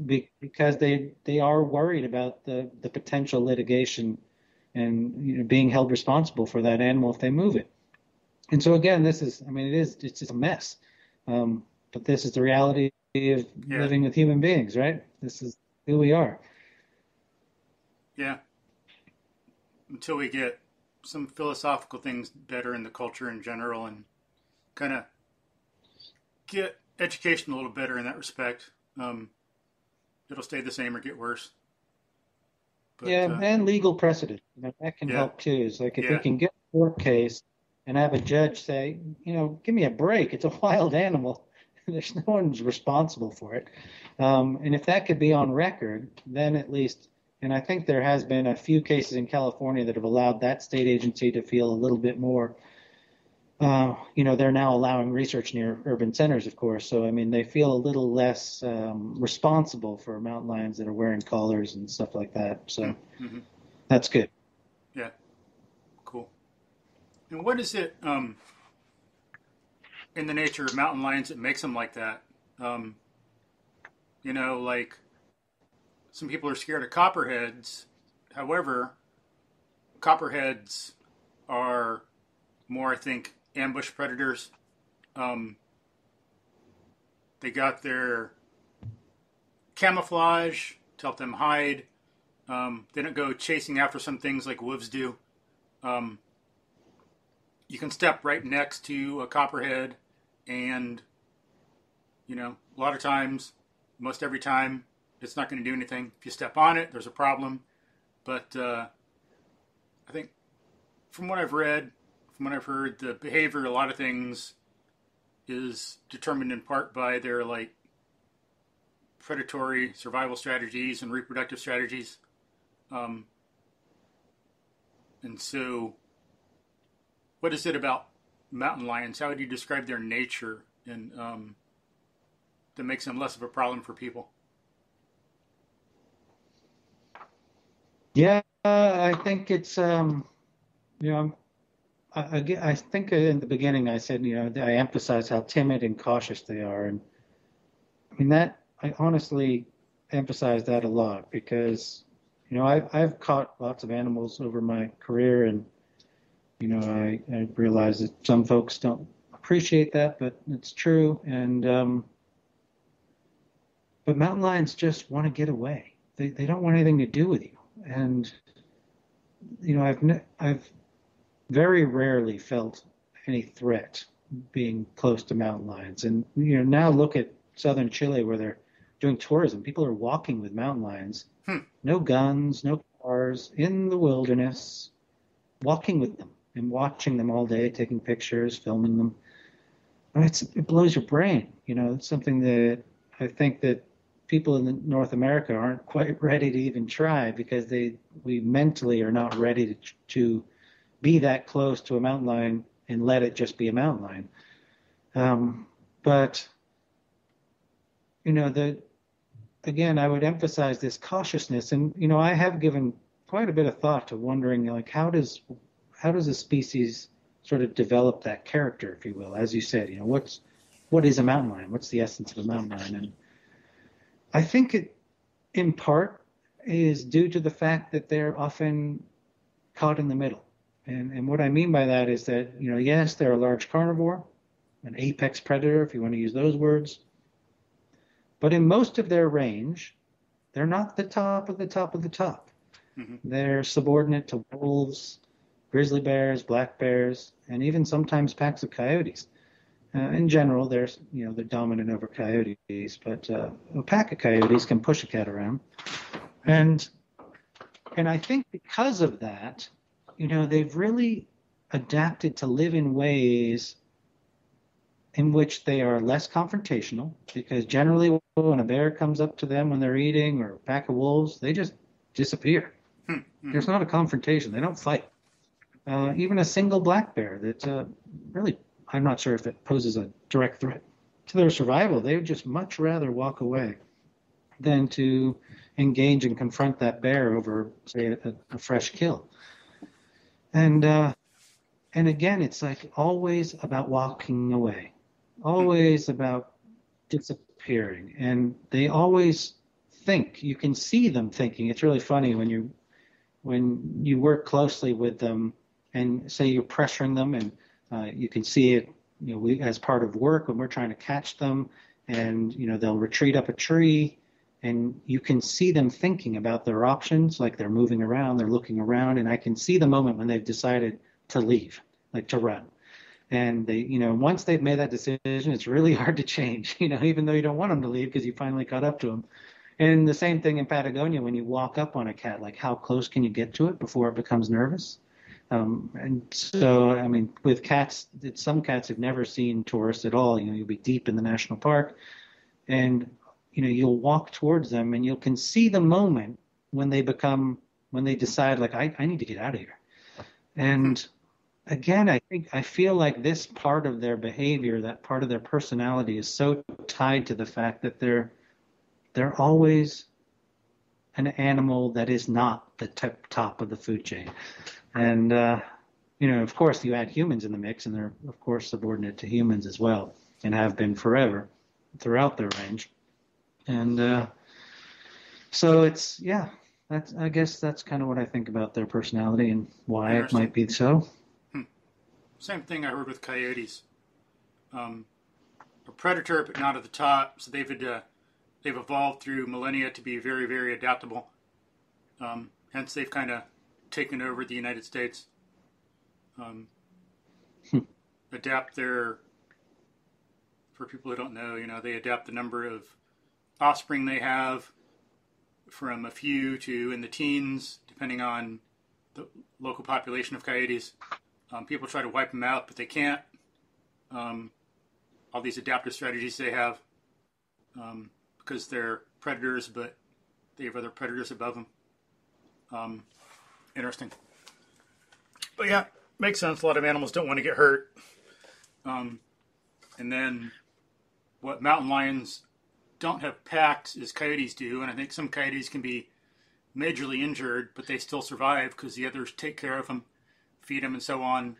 because they are worried about the potential litigation and being held responsible for that animal if they move it. And so again, I mean, it's just a mess. Um, but this is the reality of Yeah. living with human beings, right? This is who we are. Yeah. Until we get some philosophical things better in the culture in general and kind of get education a little better in that respect, um, it'll stay the same or get worse. But Yeah, and legal precedent, that can yeah, help too. Is like if we yeah, can get a court case and have a judge say, give me a break. It's a wild animal. There's no one's responsible for it. And if that could be on record, then at least, and I think there has been a few cases in California that have allowed that state agency to feel a little bit more they're now allowing research near urban centers, of course. So, I mean, they feel a little less responsible for mountain lions that are wearing collars and stuff like that. hmm, So hmm, that's good. yeah, cool. And what is it in the nature of mountain lions that makes them like that? Um, like some people are scared of copperheads. However, copperheads are more, I think, ambush predators. Um, they got their camouflage to help them hide. They don't go chasing after some things like wolves do. Um, you can step right next to a copperhead, and a lot of times, most every time, it's not going to do anything. If you step on it, there's a problem. But I think from what I've read, from what I've heard, the behavior, a lot of things, is determined in part by their like predatory survival strategies and reproductive strategies. Um, and so, what is it about mountain lions? How would you describe their nature and that makes them less of a problem for people? Yeah, I think it's you know, I think in the beginning I said, I emphasize how timid and cautious they are, and I mean that I honestly emphasize that a lot because, I've caught lots of animals over my career, and I realize that some folks don't appreciate that, but it's true, and but mountain lions just want to get away. They don't want anything to do with you, and I've very rarely felt any threat being close to mountain lions. And now look at southern Chile where they're doing tourism. People are walking with mountain lions, Hmm. no guns, no cars, in the wilderness, walking with them and watching them all day, taking pictures, filming them. And it blows your brain. It's something that I think that people in North America aren't quite ready to even try because we mentally are not ready to be that close to a mountain lion and let it just be a mountain lion. But again, I would emphasize this cautiousness, and I have given quite a bit of thought to wondering, like, how does a species sort of develop that character, if you will, as you said, what is a mountain lion? What's the essence of a mountain lion? And I think it, in part, is due to the fact that they're often caught in the middle. And what I mean by that is that, yes, they're a large carnivore, an apex predator, if you want to use those words. But in most of their range, they're not the top of the top of the top. Mm-hmm. They're subordinate to wolves, grizzly bears, black bears, and even sometimes packs of coyotes. In general, they're dominant over coyotes, but a pack of coyotes can push a cat around. And I think because of that, they've really adapted to live in ways in which they are less confrontational, because generally when a bear comes up to them when they're eating, or a pack of wolves, they just disappear. Mm-hmm. There's not a confrontation. They don't fight. Even a single black bear that really, I'm not sure if it poses a direct threat to their survival. They would just much rather walk away than to engage and confront that bear over, say, a fresh kill. And again, it's like always about walking away, always about disappearing. And they always think, you can see them thinking. It's really funny when you work closely with them and say you're pressuring them, and you can see it, as part of work when we're trying to catch them, and they'll retreat up a tree, and you can see them thinking about their options, like they're moving around, they're looking around, and I can see the moment when they've decided to leave, like to run. And they, once they've made that decision, it's really hard to change, even though you don't want them to leave because you finally caught up to them. And the same thing in Patagonia, when you walk up on a cat, like how close can you get to it before it becomes nervous? And so, I mean, with cats, some cats have never seen tourists at all. You'll be deep in the national park, and you'll walk towards them, and you can see the moment when they decide, like, I need to get out of here. And again, I feel like this part of their behavior, that part of their personality, is so tied to the fact that they're always an animal that is not the top of the food chain. And, of course, you add humans in the mix, and they're, of course, subordinate to humans as well, and have been forever throughout their range. And so it's, yeah, I guess that's kind of what I think about their personality and why it might be so. Same thing I heard with coyotes. A predator, but not at the top, so they've evolved through millennia to be very, very adaptable. Hence, they've kind of taken over the United States. Adapt for people who don't know, they adapt the number of offspring they have from a few to in the teens, depending on the local population of coyotes. People try to wipe them out, but they can't. All these adaptive strategies they have, because they're predators, but they have other predators above them. Um, Interesting. But yeah, makes sense. A lot of animals don't want to get hurt. Um, and then what mountain lions don't have packs as coyotes do, and I think some coyotes can be majorly injured, but they still survive because the others take care of them, feed them, and so on.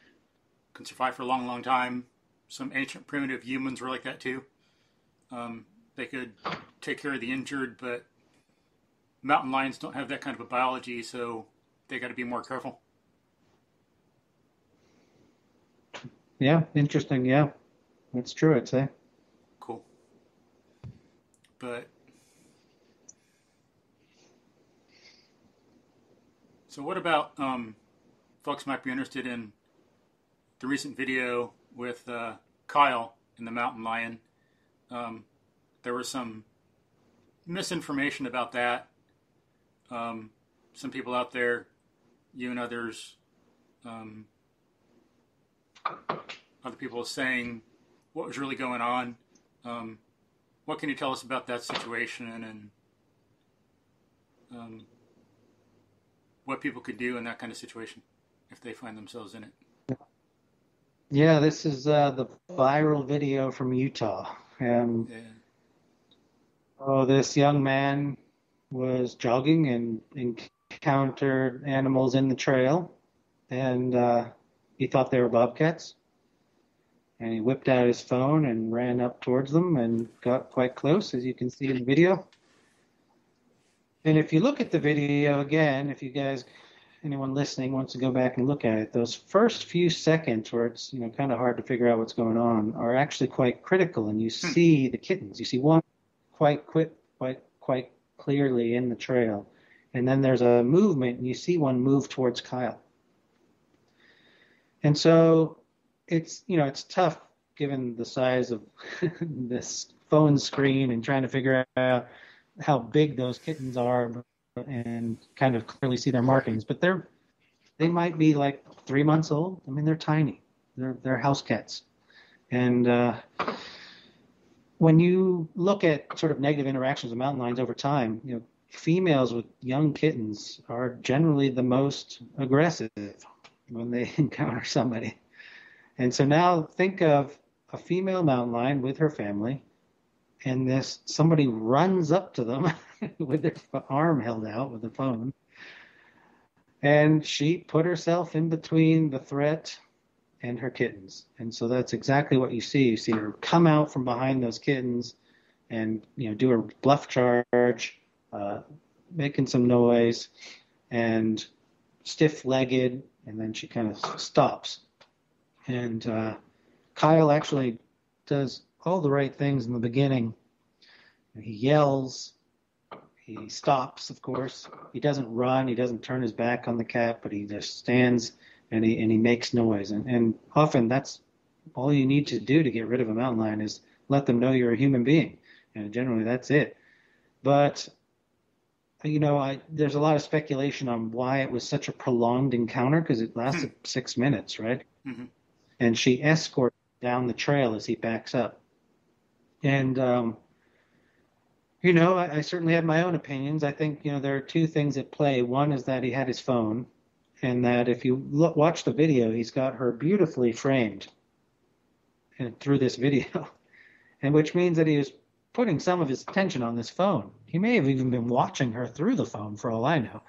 Can survive for a long, long time. Some ancient primitive humans were like that too. They could take care of the injured, but mountain lions don't have that kind of a biology, so they got to be more careful. Yeah, interesting. Yeah, that's true, I'd say. Cool. But so, what about folks might be interested in the recent video with Kyle and the mountain lion? There was some misinformation about that. Some people out there, you and others, other people saying what was really going on. What can you tell us about that situation and what people could do in that kind of situation if they find themselves in it? Yeah, this is the viral video from Utah. Yeah. Oh, this young man was jogging and encountered animals in the trail, and he thought they were bobcats. And he whipped out his phone and ran up towards them and got quite close, as you can see in the video. And if you look at the video again, if you guys, anyone listening wants to go back and look at it, those first few seconds where it's kind of hard to figure out what's going on are actually quite critical. And you see the kittens. You see one quite clearly in the trail, and then there's a movement, and you see one move towards Kyle. And so it's tough given the size of this phone screen and trying to figure out how big those kittens are and kind of clearly see their markings. But they might be like 3 months old. I mean, they're tiny. They're house cats. And when you look at sort of negative interactions with mountain lions over time, females with young kittens are generally the most aggressive when they encounter somebody. And so now think of a female mountain lion with her family, and somebody runs up to them with their arm held out with the phone, and she put herself in between the threat and her kittens. And so that's exactly what you see. You see her come out from behind those kittens and do her bluff charge, making some noise, and stiff-legged, and then she kind of stops. And Kyle actually does all the right things in the beginning. He yells, he stops, of course. He doesn't run, he doesn't turn his back on the cat, but he just stands and he makes noise. And often that's all you need to do to get rid of a mountain lion is let them know you're a human being. And generally that's it. But there's a lot of speculation on why it was such a prolonged encounter, because it lasted 6 minutes, right? Mm-hmm. And she escorts down the trail as he backs up. And, I certainly have my own opinions. I think, there are two things at play. One is that he had his phone, and that if you watch the video, he's got her beautifully framed through this video, and which means that he was putting some of his attention on this phone. He may have even been watching her through the phone, for all I know,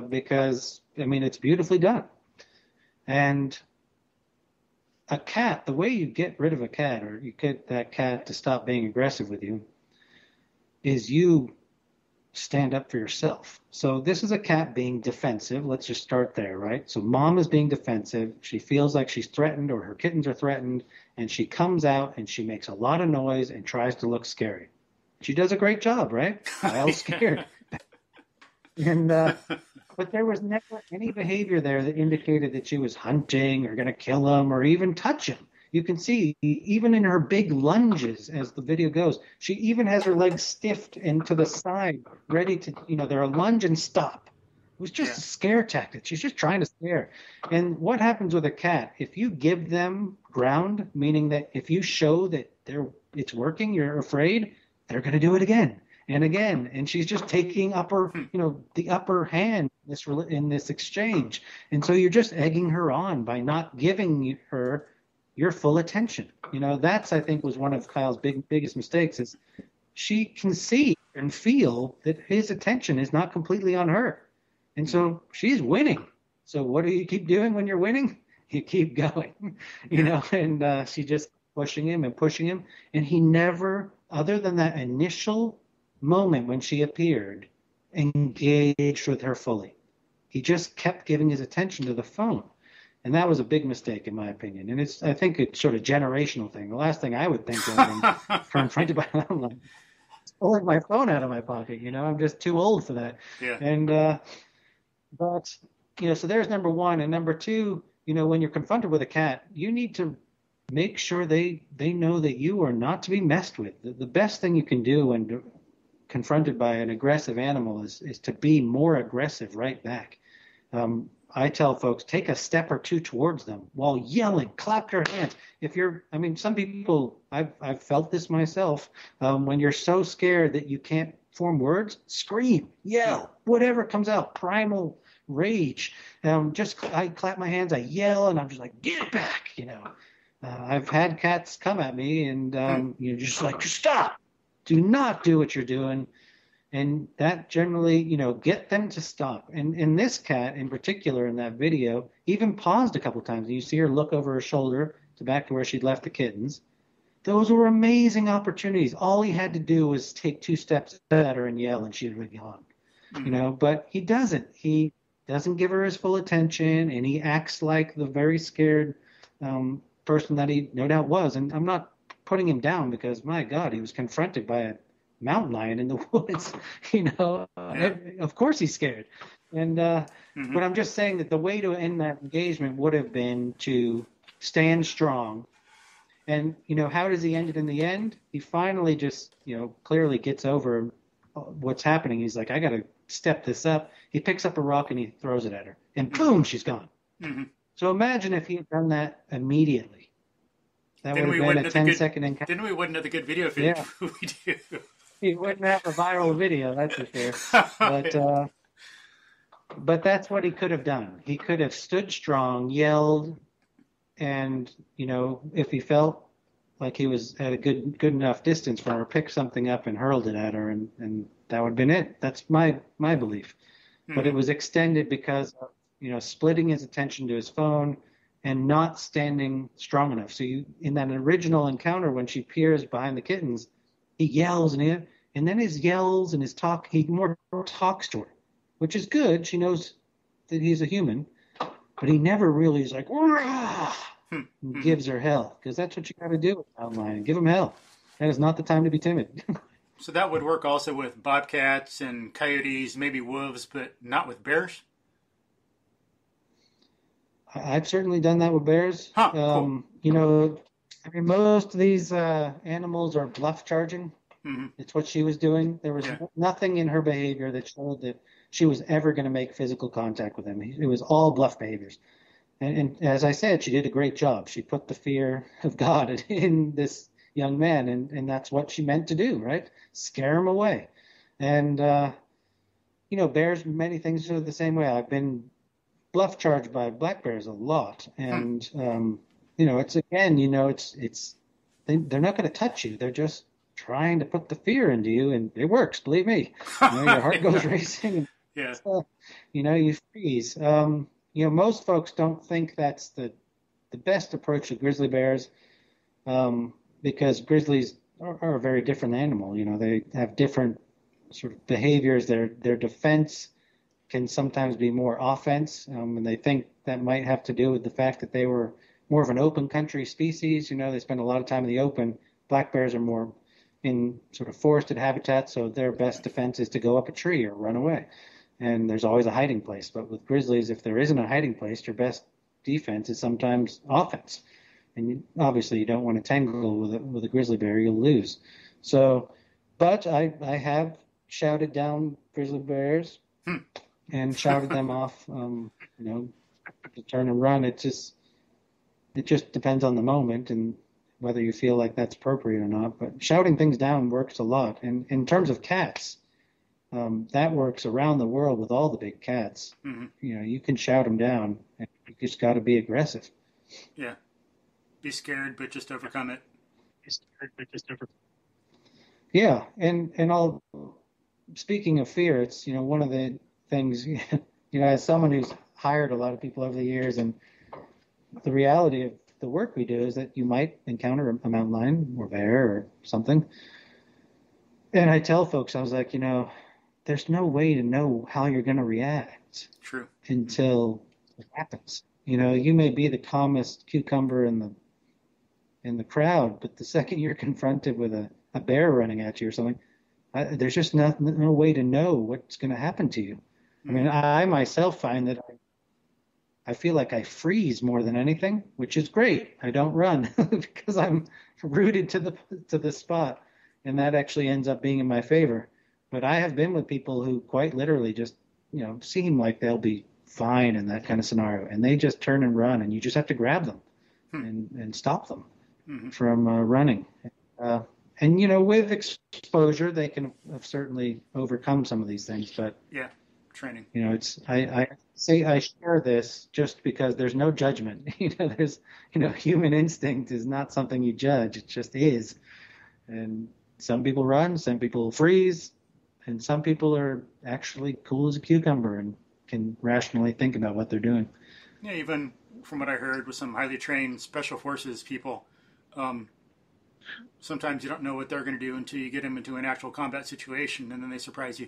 because, it's beautifully done. And a cat, the way you get rid of a cat, or you get that cat to stop being aggressive with you, is you stand up for yourself. So this is a cat being defensive. Let's just start there, right? So mom is being defensive. She feels like she's threatened, or her kittens are threatened, and she comes out and she makes a lot of noise and tries to look scary. She does a great job, right? Kyle's scared. And but there was never any behavior there that indicated that she was hunting or going to kill him or even touch him. You can see even in her big lunges as the video goes, she even has her legs stiffed and to the side, ready to, they're a lunge and stop. It was just a scare tactic. She's just trying to scare. And what happens with a cat? If you give them ground, meaning that if you show that it's working, you're afraid, they're going to do it again. and again, and she's just taking the upper hand in this exchange. And so you're just egging her on by not giving her your full attention. That's, I think, was one of Kyle's biggest mistakes, is she can see and feel that his attention is not completely on her. And so she's winning. So what do you keep doing when you're winning? You keep going, and she just pushing him. And he never, other than that initial moment when she appeared, engaged with her fully. He just kept giving his attention to the phone. And that was a big mistake, in my opinion. And I think it's sort of generational thing. The last thing I would think of when confronted by an online is pulling my phone out of my pocket. I'm just too old for that. Yeah. And, but, so there's number one. And number two, when you're confronted with a cat, you need to make sure they know that you are not to be messed with. The best thing you can do when confronted by an aggressive animal is to be more aggressive right back. I tell folks, take a step or two towards them while yelling, clap your hands. Some people, I've felt this myself, when you're so scared that you can't form words, scream, yell, whatever comes out, primal rage. I clap my hands, I yell, and I'm just like, get back, I've had cats come at me and you're just like, stop, do not do what you're doing. And that generally, get them to stop. And this cat in particular in that video even paused a couple times. You see her look over her shoulder back to where she'd left the kittens. Those were amazing opportunities. All he had to do was take 2 steps at her and yell, and she'd be gone. But he doesn't. He doesn't give her his full attention, and he acts like the very scared person that he no doubt was. And I'm not putting him down because, my God, he was confronted by a mountain lion in the woods, Of course he's scared. And but I'm just saying that the way to end that engagement would have been to stand strong. And how does he end it in the end? He finally just clearly gets over what's happening. He's like, I gotta step this up. He picks up a rock and he throws it at her, and boom, she's gone. So imagine if he had done that immediately. That would have been a 10-second encounter. Then we wouldn't have the good video feed we do. He wouldn't have a viral video, that's for sure. But that's what he could have done. He could have stood strong, yelled, and if he felt like he was at a good enough distance from her, picked something up and hurled it at her, and that would have been it. That's my belief. But it was extended because of splitting his attention to his phone and not standing strong enough. So in that original encounter when she peers behind the kittens, he yells and then his yells and his talk, he more talks to her, which is good. She knows that he's a human, but he never really is like, and gives her hell, because that's what you got to do with a mountain lion. Give him hell. That is not the time to be timid. So that would work also with bobcats and coyotes, maybe wolves, but not with bears? I've certainly done that with bears. Cool. Most of these animals are bluff charging. It's what she was doing. There was nothing in her behavior that showed that she was ever going to make physical contact with him. It was all bluff behaviors. And as I said, she did a great job. She put the fear of God in this young man, and that's what she meant to do, right? Scare him away. And, bears, many things are the same way. I've been bluff charged by black bears a lot. And, it's they're not going to touch you. They're just trying to put the fear into you, and it works, believe me. Your heart goes racing. And, you freeze. Most folks don't think that's the best approach to grizzly bears, because grizzlies are a very different animal. They have different sort of behaviors. Their defense can sometimes be more offense, and they think that might have to do with the fact that they were more of an open country species. They spend a lot of time in the open. Black bears are more in sort of forested habitats, so their best defense is to go up a tree or run away. And there's always a hiding place. But with grizzlies, if there isn't a hiding place, your best defense is sometimes offense. And obviously you don't want to tangle with a grizzly bear, you'll lose. So, but I have shouted down grizzly bears and shouted them off, to turn and run. It just depends on the moment. And whether you feel like that's appropriate or not. But shouting things down works a lot. And in terms of cats, that works around the world with all the big cats. Hmm. You can shout them down, and you just got to be aggressive. Yeah. Be scared, but just overcome it. Yeah, and all. Speaking of fear, it's one of the things as someone who's hired a lot of people over the years, and the reality of the work we do is that you might encounter a mountain lion or bear or something. And I tell folks, I was like, there's no way to know how you're going to react True. until it happens. You may be the calmest cucumber in the crowd, but the second you're confronted with a bear running at you or something, there's just no way to know what's going to happen to you. I mean, I myself find that I feel like I freeze more than anything, which is great. I don't run because I'm rooted to the spot, and that actually ends up being in my favor. But I have been with people who quite literally just, seem like they'll be fine in that kind of scenario, and they just turn and run, and you just have to grab them and stop them from running. And with exposure, they can have certainly overcome some of these things. But yeah, training. It's I say I share this just because there's no judgment. There's human instinct is not something you judge. It just is. And some people run, some people freeze, and some people are actually cool as a cucumber and can rationally think about what they're doing. Yeah, even from what I heard with some highly trained special forces people, sometimes you don't know what they're going to do until you get them into an actual combat situation, and then they surprise you.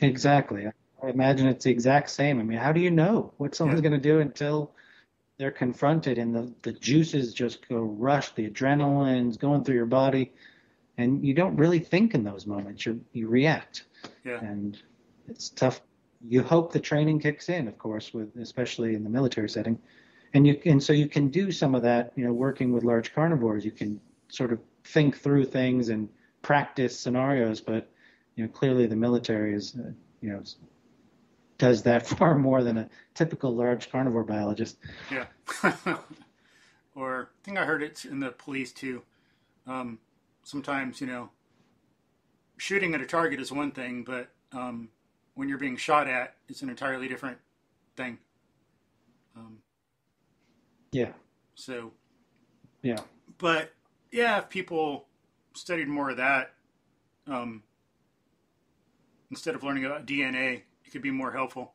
Exactly. I imagine it's the exact same. I mean, how do you know what someone's going to do until they're confronted and the juices just go rush, the adrenaline's going through your body, and you don't really think in those moments. You react. Yeah. And it's tough. You hope the training kicks in, of course, especially in the military setting. And so you can do some of that, working with large carnivores. You can sort of think through things and practice scenarios, but clearly the military is, does that far more than a typical large carnivore biologist. Yeah. Or I think I heard it's in the police too. Sometimes, shooting at a target is one thing, but when you're being shot at, it's an entirely different thing. Yeah. So. Yeah. But yeah, if people studied more of that, instead of learning about DNA, it could be more helpful.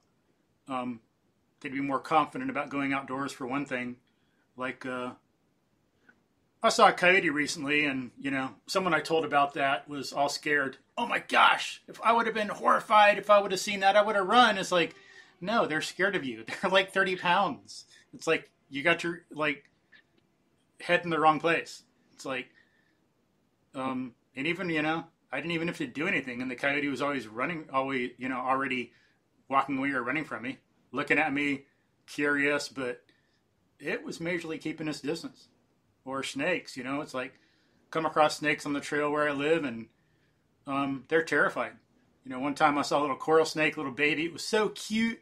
They'd be more confident about going outdoors for one thing. Like, I saw a coyote recently, and, someone I told about that was all scared. Oh my gosh, if I would have been horrified if I would have seen that, I would have run. It's like, no, they're scared of you. They're like 30 pounds. It's like, you got your, head in the wrong place. It's like, and even, I didn't even have to do anything, and the coyote was always running, already walking away or running from me, looking at me, curious, but it was majorly keeping its distance. Or snakes, it's like, come across snakes on the trail where I live, and they're terrified. One time I saw a little coral snake, little baby. It was so cute,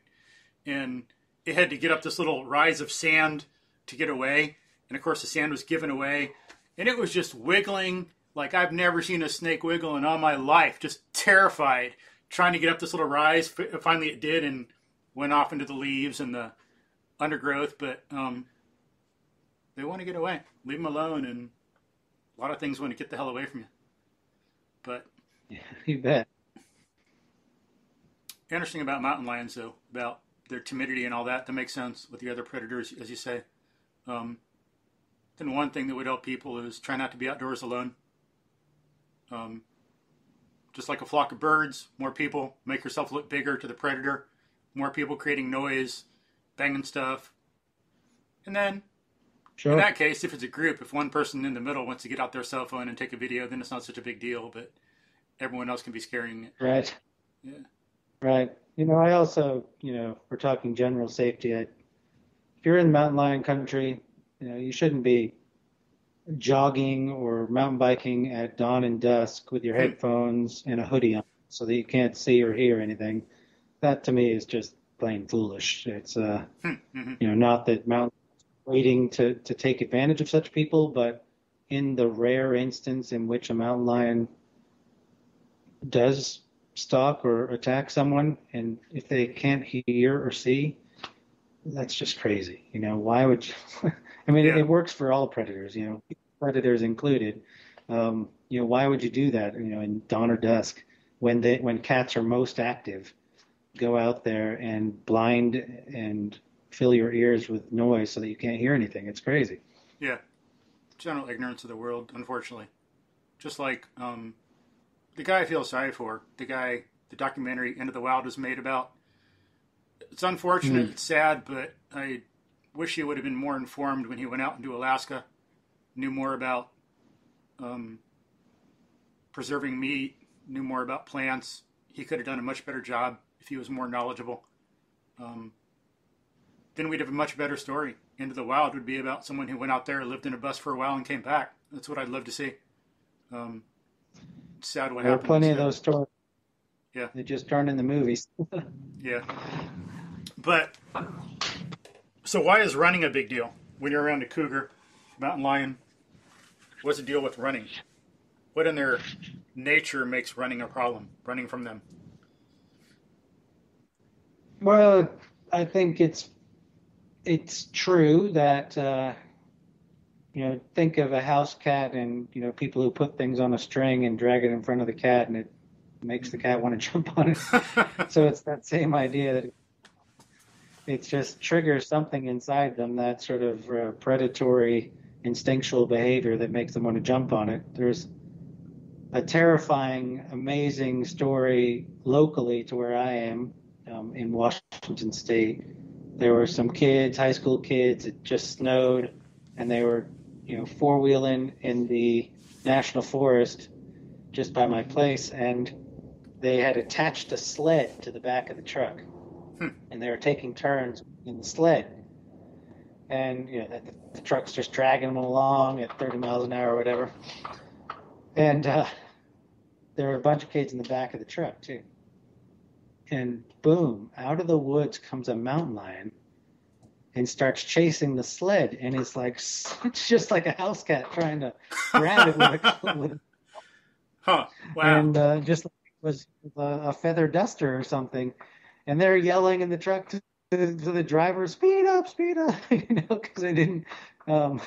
and it had to get up this little rise of sand to get away, and of course the sand was given away, and it was just wiggling like I've never seen a snake wiggle in all my life, just terrified, trying to get up this little rise. Finally it did, and went off into the leaves and the undergrowth, but they want to get away. Leave them alone, and a lot of things want to get the hell away from you. But yeah, you bet. Interesting about mountain lions, though, about their timidity and all that. That makes sense with the other predators, as you say. Then one thing that would help people is try not to be outdoors alone. Just like a flock of birds, more people, make yourself look bigger to the predator. More people creating noise, banging stuff. And then, sure. In that case, if it's a group, if one person in the middle wants to get out their cell phone and take a video, then it's not such a big deal, but everyone else can be scaring it. Right. Yeah. Right. I also, we're talking general safety. If you're in mountain lion country, you shouldn't be jogging or mountain biking at dawn and dusk with your headphones and a hoodie on so that you can't see or hear anything. That to me is just plain foolish. It's, not that mountain waiting to take advantage of such people, but in the rare instance in which a mountain lion does stalk or attack someone, and if they can't hear or see, that's just crazy. Why would you? I mean, Yeah. it works for all predators, predators included. Why would you do that, in dawn or dusk when cats are most active? Go out there and blind and fill your ears with noise so that you can't hear anything. It's crazy. Yeah. General ignorance of the world, unfortunately. Just like the guy I feel sorry for, the documentary Into the Wild was made about. It's unfortunate, it's sad, but I wish he would have been more informed when he went out into Alaska, knew more about preserving meat, knew more about plants. He could have done a much better job if he was more knowledgeable. Then we'd have a much better story. Into the Wild would be about someone who went out there, lived in a bus for a while, and came back. That's what I'd love to see. It's sad what There are happened. plenty of those stories. Yeah. They just aren't in the movies. Yeah. But, so why is running a big deal? When you're around a cougar, mountain lion, what's the deal with running? What in their nature makes running a problem, running from them? Well, I think it's true that think of a house cat and people who put things on a string and drag it in front of the cat and it makes the cat want to jump on it. So it's that same idea that it just triggers something inside them, that sort of predatory instinctual behavior that makes them want to jump on it. There's a terrifying, amazing story locally to where I am, in Washington State. There were some kids, high school kids. It just snowed, and they were, four-wheeling in the national forest just by my place, and they had attached a sled to the back of the truck, and they were taking turns in the sled. And the truck's just dragging them along at 30 miles an hour or whatever. And there were a bunch of kids in the back of the truck too. And boom, out of the woods comes a mountain lion and starts chasing the sled. And it's just like a house cat trying to grab it with Huh. Wow. And just like it was a feather duster or something. And they're yelling in the truck to the driver, speed up, because they didn't. And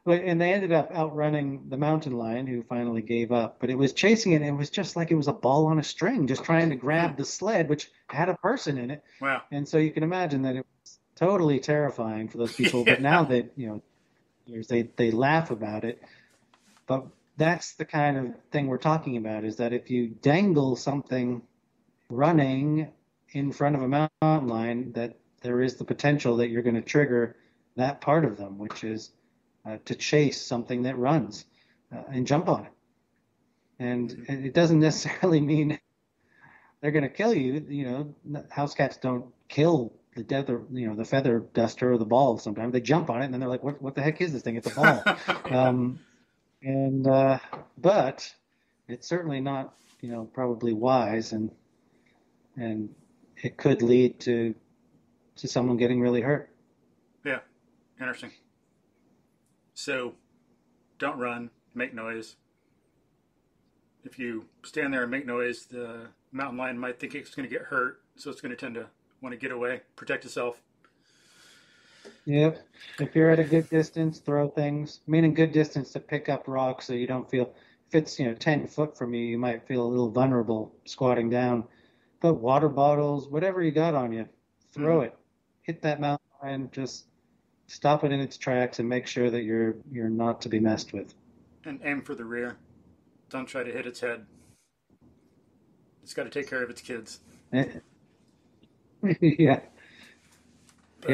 they ended up outrunning the mountain lion, who finally gave up. But it was chasing it, and it was just like it was a ball on a string, just trying to grab the sled, which had a person in it. Wow. And so you can imagine that it was totally terrifying for those people. Yeah. But now that they laugh about it. But that's the kind of thing we're talking about: is that if you dangle something running in front of a mountain lion, that there is the potential that you're going to trigger that part of them, which is to chase something that runs and jump on it. And it doesn't necessarily mean they're going to kill you. House cats don't kill the feather duster or the ball. Sometimes they jump on it and then they're like, what the heck is this thing? It's a ball. But it's certainly not, probably wise, and it could lead to someone getting really hurt. Yeah. Interesting. So, don't run, make noise. If you stand there and make noise, the mountain lion might think it's going to get hurt, so it's going to tend to want to get away, protect itself. Yep. If you're at a good distance, throw things. Meaning good distance to pick up rocks so you don't feel. If it's 10 foot from you, you might feel a little vulnerable squatting down. But water bottles, whatever you got on you, throw it. Hit that mountain lion. Just stop it in its tracks and make sure that you're not to be messed with. And aim for the rear. Don't try to hit its head. It's got to take care of its kids. Yeah. Hit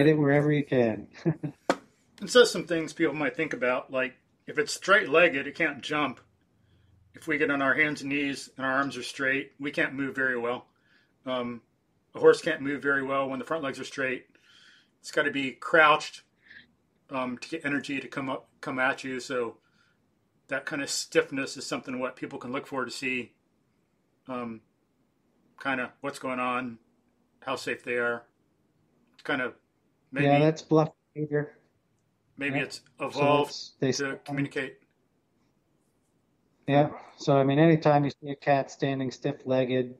it wherever you can. And so some things people might think about, like if it's straight-legged, it can't jump. If we get on our hands and knees and our arms are straight, we can't move very well. A horse can't move very well when the front legs are straight. It's got to be crouched to get energy to come at you. So that kind of stiffness is something what people can look for to see kind of what's going on, how safe they are. It's kind of maybe. Yeah, that's bluff behavior. maybe Yeah. it's So evolved to communicate. Yeah. So, I mean, anytime you see a cat standing stiff-legged,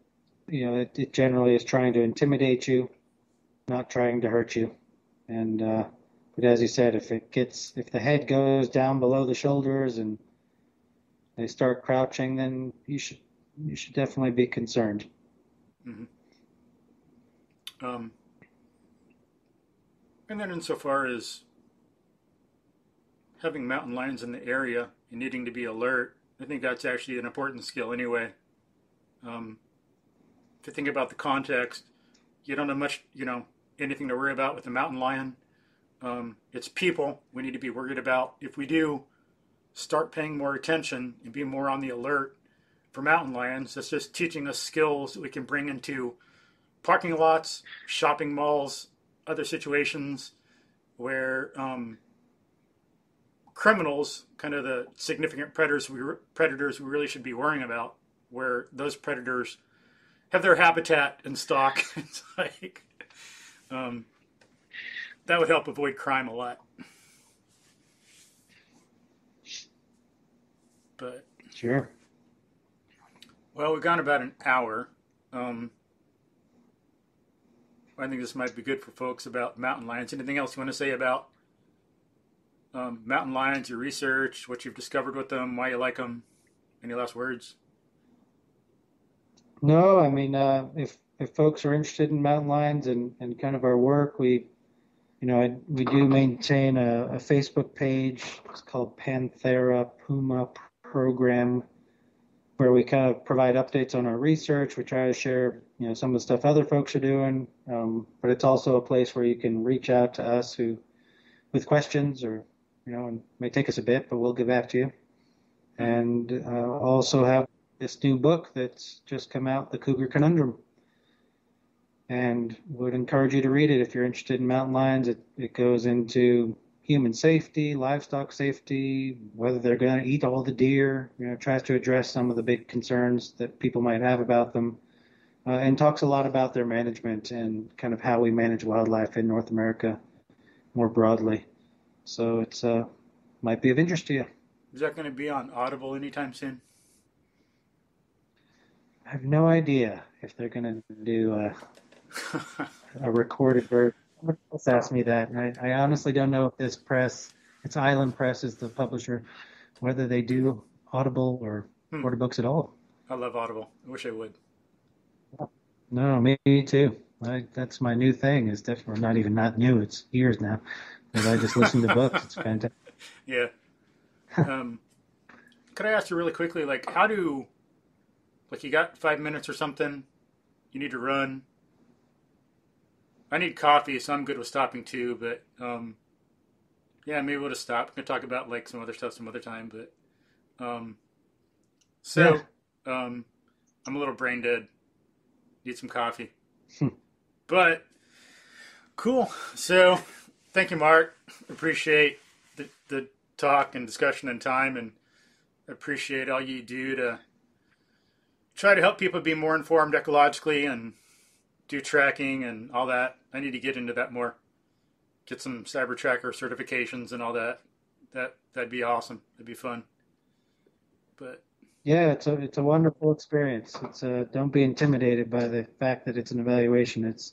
it generally is trying to intimidate you, not trying to hurt you. And but as you said, if the head goes down below the shoulders and they start crouching, then you should definitely be concerned. Mm-hmm. And then insofar as having mountain lions in the area and needing to be alert, I think that's actually an important skill anyway. If you think about the context, you don't have much, anything to worry about with the mountain lion. It's people we need to be worried about. If we do start paying more attention and be more on the alert for mountain lions, that's just teaching us skills that we can bring into parking lots, shopping malls, other situations where criminals, kind of the significant predators we really should be worrying about, where those predators have their habitat and stock. It's like that would help avoid crime a lot. But Sure. well, we've gone about an hour. I think this might be good for folks about mountain lions. Anything else you want to say about mountain lions, your research, what you've discovered with them, why you like them? Any last words? No, I mean, if folks are interested in mountain lions and kind of our work, we do maintain a Facebook page. It's called Panthera Puma Program, where we kind of provide updates on our research. We try to share, some of the stuff other folks are doing, but it's also a place where you can reach out to us with questions, or and it may take us a bit, but we'll get back to you. And also have this new book that's just come out, The Cougar Conundrum, and would encourage you to read it if you're interested in mountain lions. It goes into human safety, livestock safety, whether they're going to eat all the deer, tries to address some of the big concerns that people might have about them, and talks a lot about their management and kind of how we manage wildlife in North America more broadly. So it's might be of interest to you. Is that going to be on Audible anytime soon? I have no idea if they're going to do a recorded version. Someone else asked me that, and I honestly don't know if it's Island Press is the publisher, whether they do Audible or order books at all. I love Audible. I wish I would. No, me too. That's my new thing. It's definitely not new. It's years now. But I just listen to books. It's fantastic. Yeah. Could I ask you really quickly, you got 5 minutes or something, you need to run. I need coffee, so I'm good with stopping too, but maybe we'll just stop. We can talk about some other stuff some other time, but I'm a little brain dead. Need some coffee. But cool. So thank you, Mark. Appreciate the talk and discussion and time, and appreciate all you do to try to help people be more informed ecologically and do tracking and all that. I need to get into that more. Get some cyber tracker certifications and all that. That'd be awesome. It'd be fun. But yeah, it's a wonderful experience. Don't be intimidated by the fact that it's an evaluation. It's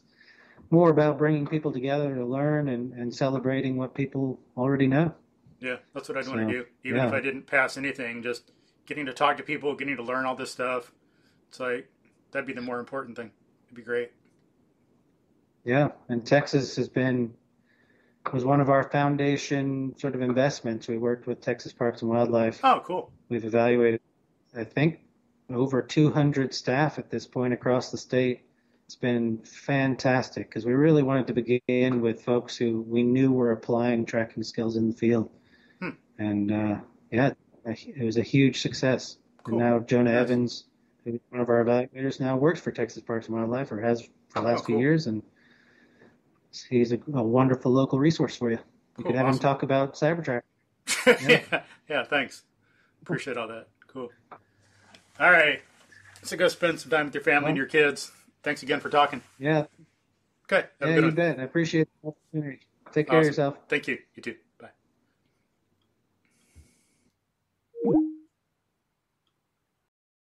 more about bringing people together to learn and celebrating what people already know. Yeah, that's what I'd want to do. Even if I didn't pass anything, just getting to talk to people, getting to learn all this stuff. It's that'd be the more important thing. It'd be great. Yeah, and Texas was one of our foundation sort of investments. We worked with Texas Parks and Wildlife. Oh, cool. We've evaluated, I think, over 200 staff at this point across the state. It's been fantastic because we really wanted to begin with folks who we knew were applying tracking skills in the field. And it was a huge success. Cool. And now Jonah Evans, who's one of our evaluators, now works for Texas Parks and Wildlife, or has for the last few years, and he's a wonderful local resource for you. You could have him talk about Cybertrack. Yeah, thanks. Appreciate all that. Cool. All right. So go spend some time with your family and your kids. Thanks again for talking. Yeah. Okay. Yeah, you bet. I appreciate the opportunity. Take care of yourself. Thank you. You too.